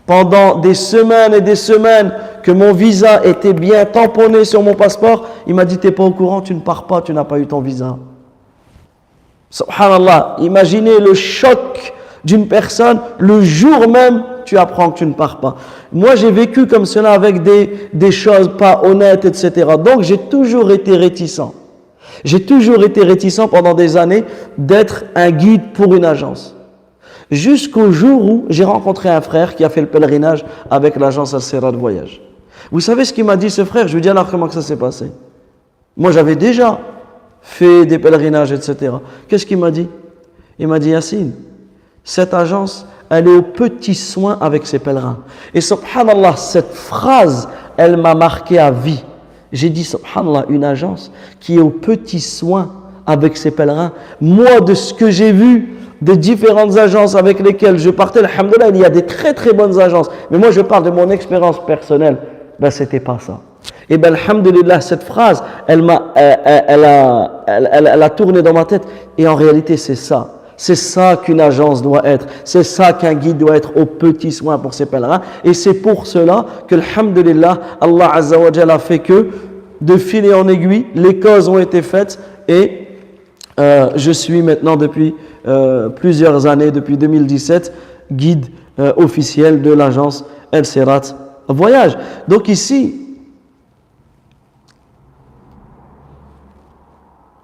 pendant des semaines et des semaines que mon visa était bien tamponné sur mon passeport. Il m'a dit, t'es pas au courant, tu ne pars pas, tu n'as pas eu ton visa. Subhanallah, imaginez le choc d'une personne, le jour même, tu apprends que tu ne pars pas. Moi, j'ai vécu comme cela avec des choses pas honnêtes, etc. Donc, j'ai toujours été réticent. J'ai toujours été réticent pendant des années d'être un guide pour une agence. Jusqu'au jour où j'ai rencontré un frère qui a fait le pèlerinage avec l'agence Al Sirat Voyage. Vous savez ce qu'il m'a dit, ce frère? Je lui dis alors comment que ça s'est passé. Moi, j'avais déjà fait des pèlerinages, etc. Qu'est-ce qu'il m'a dit? Il m'a dit, Yassine, cette agence, elle est au petit soin avec ses pèlerins. Et subhanallah, cette phrase, elle m'a marqué à vie. J'ai dit, subhanallah, une agence qui est au petit soin avec ses pèlerins. Moi, de ce que j'ai vu des différentes agences avec lesquelles je partais, alhamdoulilah, il y a des très très bonnes agences. Mais moi, je parle de mon expérience personnelle. Ben, c'était pas ça. Et ben, alhamdoulilah, cette phrase, elle a tourné dans ma tête. Et en réalité, c'est ça. C'est ça qu'une agence doit être. C'est ça qu'un guide doit être, au petit soin pour ses pèlerins. Et c'est pour cela que, alhamdoulilah, Allah Azza wa Jalla a fait que, de fil en aiguille, les causes ont été faites. Et je suis maintenant depuis plusieurs années, depuis 2017, guide officiel de l'agence El Sirat Voyage. Donc ici,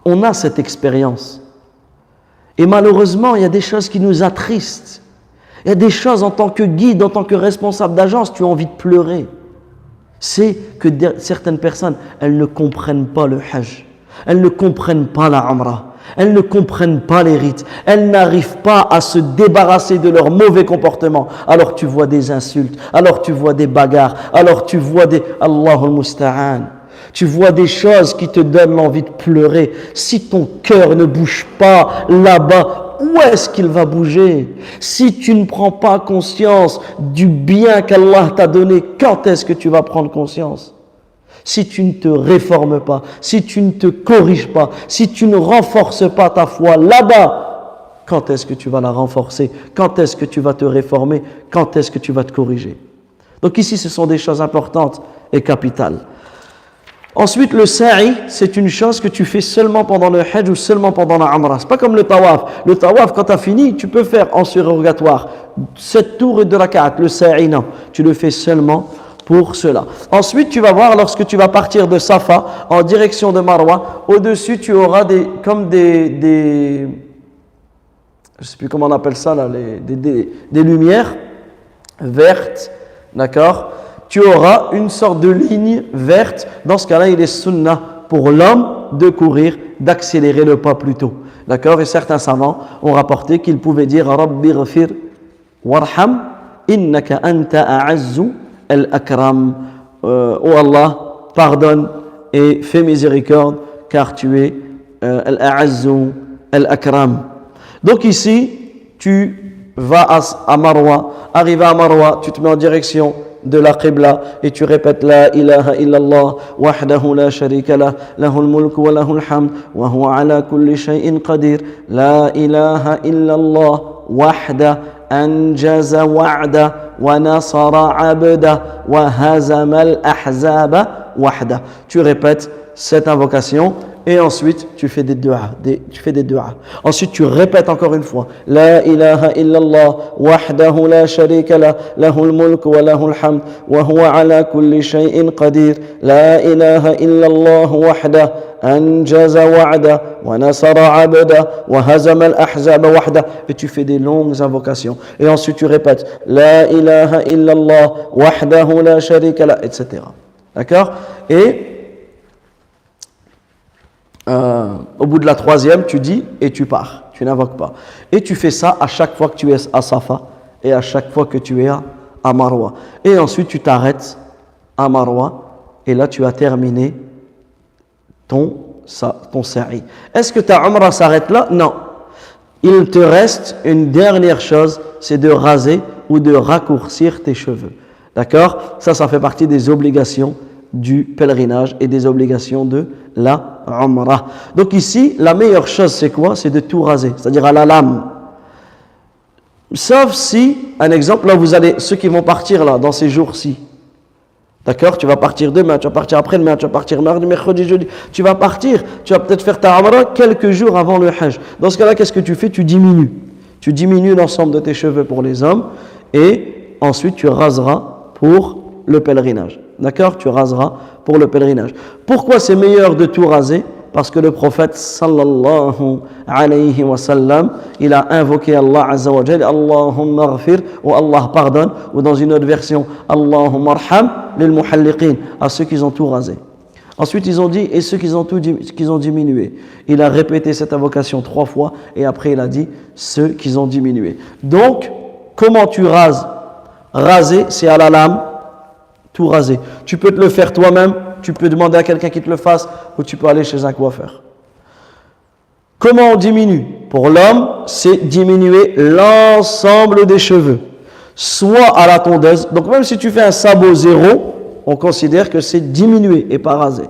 on a cette expérience. Et malheureusement, il y a des choses qui nous attristent. Il y a des choses en tant que guide, en tant que responsable d'agence, tu as envie de pleurer. C'est que certaines personnes, elles ne comprennent pas le Hajj. Elles ne comprennent pas la Umrah. Elles ne comprennent pas les rites. Elles n'arrivent pas à se débarrasser de leur mauvais comportement. Alors tu vois des insultes. Alors tu vois des bagarres. Alors tu vois des... Allahul Musta'an. Tu vois des choses qui te donnent l'envie de pleurer. Si ton cœur ne bouge pas là-bas, où est-ce qu'il va bouger? Si tu ne prends pas conscience du bien qu'Allah t'a donné, quand est-ce que tu vas prendre conscience? si tu ne te réformes pas, si tu ne te corriges pas, si tu ne renforces pas ta foi là-bas, quand est-ce que tu vas la renforcer? Quand est-ce que tu vas te réformer? Quand est-ce que tu vas te corriger? Donc ici, ce sont des choses importantes et capitales. Ensuite, le sa'i, c'est une chose que tu fais seulement pendant le hajj ou seulement pendant la umrah. C'est pas comme le tawaf. Le tawaf, quand tu as fini, tu peux faire en surrogatoire 7 tours et 2 rak'at. Le sa'i, non. Tu le fais seulement pour cela. Ensuite, tu vas voir, lorsque tu vas partir de Safa en direction de Marwa, au-dessus, tu auras des je sais plus comment on appelle ça, là, des lumières vertes, d'accord? Tu auras une sorte de ligne verte. Dans ce cas-là, il est sunnah pour l'homme de courir, d'accélérer le pas plus tôt. D'accord? Et certains savants ont rapporté qu'il pouvait dire Rabbi ghfir warham innaka anta a'azzu al-akram. Oh Allah, pardonne et fais miséricorde car tu es al-a'azzu al-akram. Donc ici, tu vas à Marwa, arrivé à Marwa, tu te mets en direction de la Qibla et tu répètes La ilaha illallah wahdahu la sharika lah lahul mulku wa lahul hamd wa huwa ala kulli shay'in qadir La ilaha illallah wahda anjaza wa'da wa nasara abda wa hazama al-ahzaba wahda. Tu répètes cette invocation et ensuite tu fais des du'a. Ensuite tu répètes encore une fois La ilaha illallah wahdahu la sharika lah lahul mulku wa lahul hamd wa huwa ala kulli shay'in qadir La ilaha illallah wahda anjaza wa'da wa nasara abda wa hazama al-ahzaba wahda. Et tu fais des longues invocations et ensuite tu répètes La ilaha illallah wahdahu la sharika lah, etc. D'accord? Et au bout de la troisième, tu dis et tu pars, tu n'invoques pas. Et tu fais ça à chaque fois que tu es à Safa et à chaque fois que tu es à Marwa. Et ensuite, tu t'arrêtes à Marwa et là, tu as terminé ton sa'i. Est-ce que ta umrah s'arrête là? Non. Il te reste une dernière chose, c'est de raser ou de raccourcir tes cheveux. D'accord? Ça fait partie des obligations du pèlerinage et des obligations de la umrah. Donc ici, la meilleure chose c'est quoi? C'est de tout raser, c'est-à-dire à la lame. Sauf si, un exemple, là vous allez, ceux qui vont partir là, dans ces jours-ci, d'accord? Tu vas partir demain, tu vas partir après-demain, tu vas partir mardi, mercredi, jeudi, tu vas peut-être faire ta umrah quelques jours avant le hajj. Dans ce cas-là, qu'est-ce que tu fais? Tu diminues l'ensemble de tes cheveux pour les hommes et ensuite tu raseras pour le pèlerinage. D'accord? Tu raseras pour le pèlerinage. Pourquoi c'est meilleur de tout raser? Parce que le prophète sallallahu alayhi wa sallam, il a invoqué Allah azza wa jalla, Allahumma ghfir, ou Allah pardonne, ou dans une autre version, Allahumma arham lil muhalliqin, à ceux qui ont tout rasé. Ensuite, ils ont dit, et ceux qui ont diminué. Il a répété cette invocation 3 fois, et après il a dit, ceux qui ont diminué. Donc, comment tu rases? Raser, c'est à la lame, tout raser. Tu peux te le faire toi-même, tu peux demander à quelqu'un qui te le fasse, ou tu peux aller chez un coiffeur. Comment on diminue? Pour l'homme, c'est diminuer l'ensemble des cheveux. Soit à la tondeuse, donc même si tu fais un sabot 0, on considère que c'est diminué et pas rasé.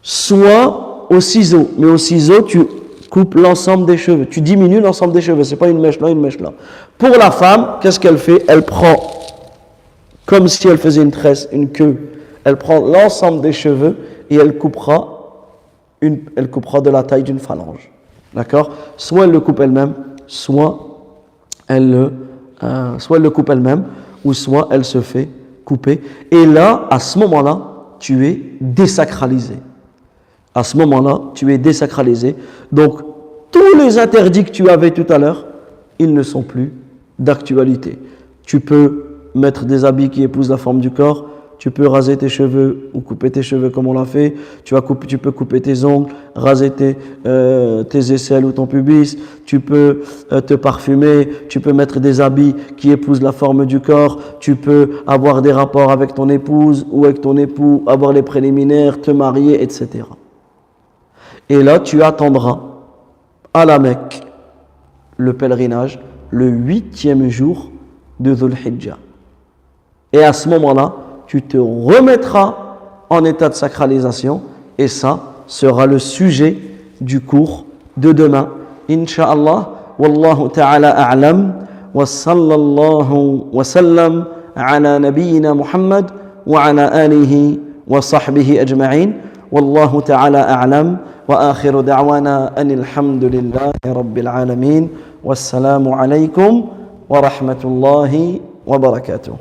Soit au ciseau, mais au ciseau, tu coupes l'ensemble des cheveux. Tu diminues l'ensemble des cheveux, c'est pas une mèche là, une mèche là. Pour la femme, qu'est-ce qu'elle fait? Elle prend, comme si elle faisait une tresse, une queue, elle prend l'ensemble des cheveux et elle coupera de la taille d'une phalange. D'accord? Soit elle le coupe elle-même, soit elle le coupe elle-même, ou soit elle se fait couper. Et là, à ce moment-là, tu es désacralisé. À ce moment-là, tu es désacralisé. Donc, tous les interdits que tu avais tout à l'heure, ils ne sont plus d'actualité. Tu peux mettre des habits qui épousent la forme du corps, tu peux raser tes cheveux ou couper tes cheveux comme on l'a fait, tu peux couper tes ongles, raser tes aisselles ou ton pubis, tu peux te parfumer, tu peux mettre des habits qui épousent la forme du corps, tu peux avoir des rapports avec ton épouse ou avec ton époux, avoir les préliminaires, te marier, etc. Et là, tu attendras à la Mecque le pèlerinage le 8e jour de Dhul Hijjah. Et à ce moment-là, tu te remettras en état de sacralisation. Et ça sera le sujet du cours de demain. Inch'Allah, Wallahu ta'ala a'lam, wa sallallahu wa sallam ala nabiyyina Muhammad wa ala alihi wa sahbihi ajma'in. Wallahu ta'ala a'lam, wa akhiru da'wana anil hamdulillahi rabbil alamin. Wassalamu alaykum wa rahmatullahi wa barakatuh.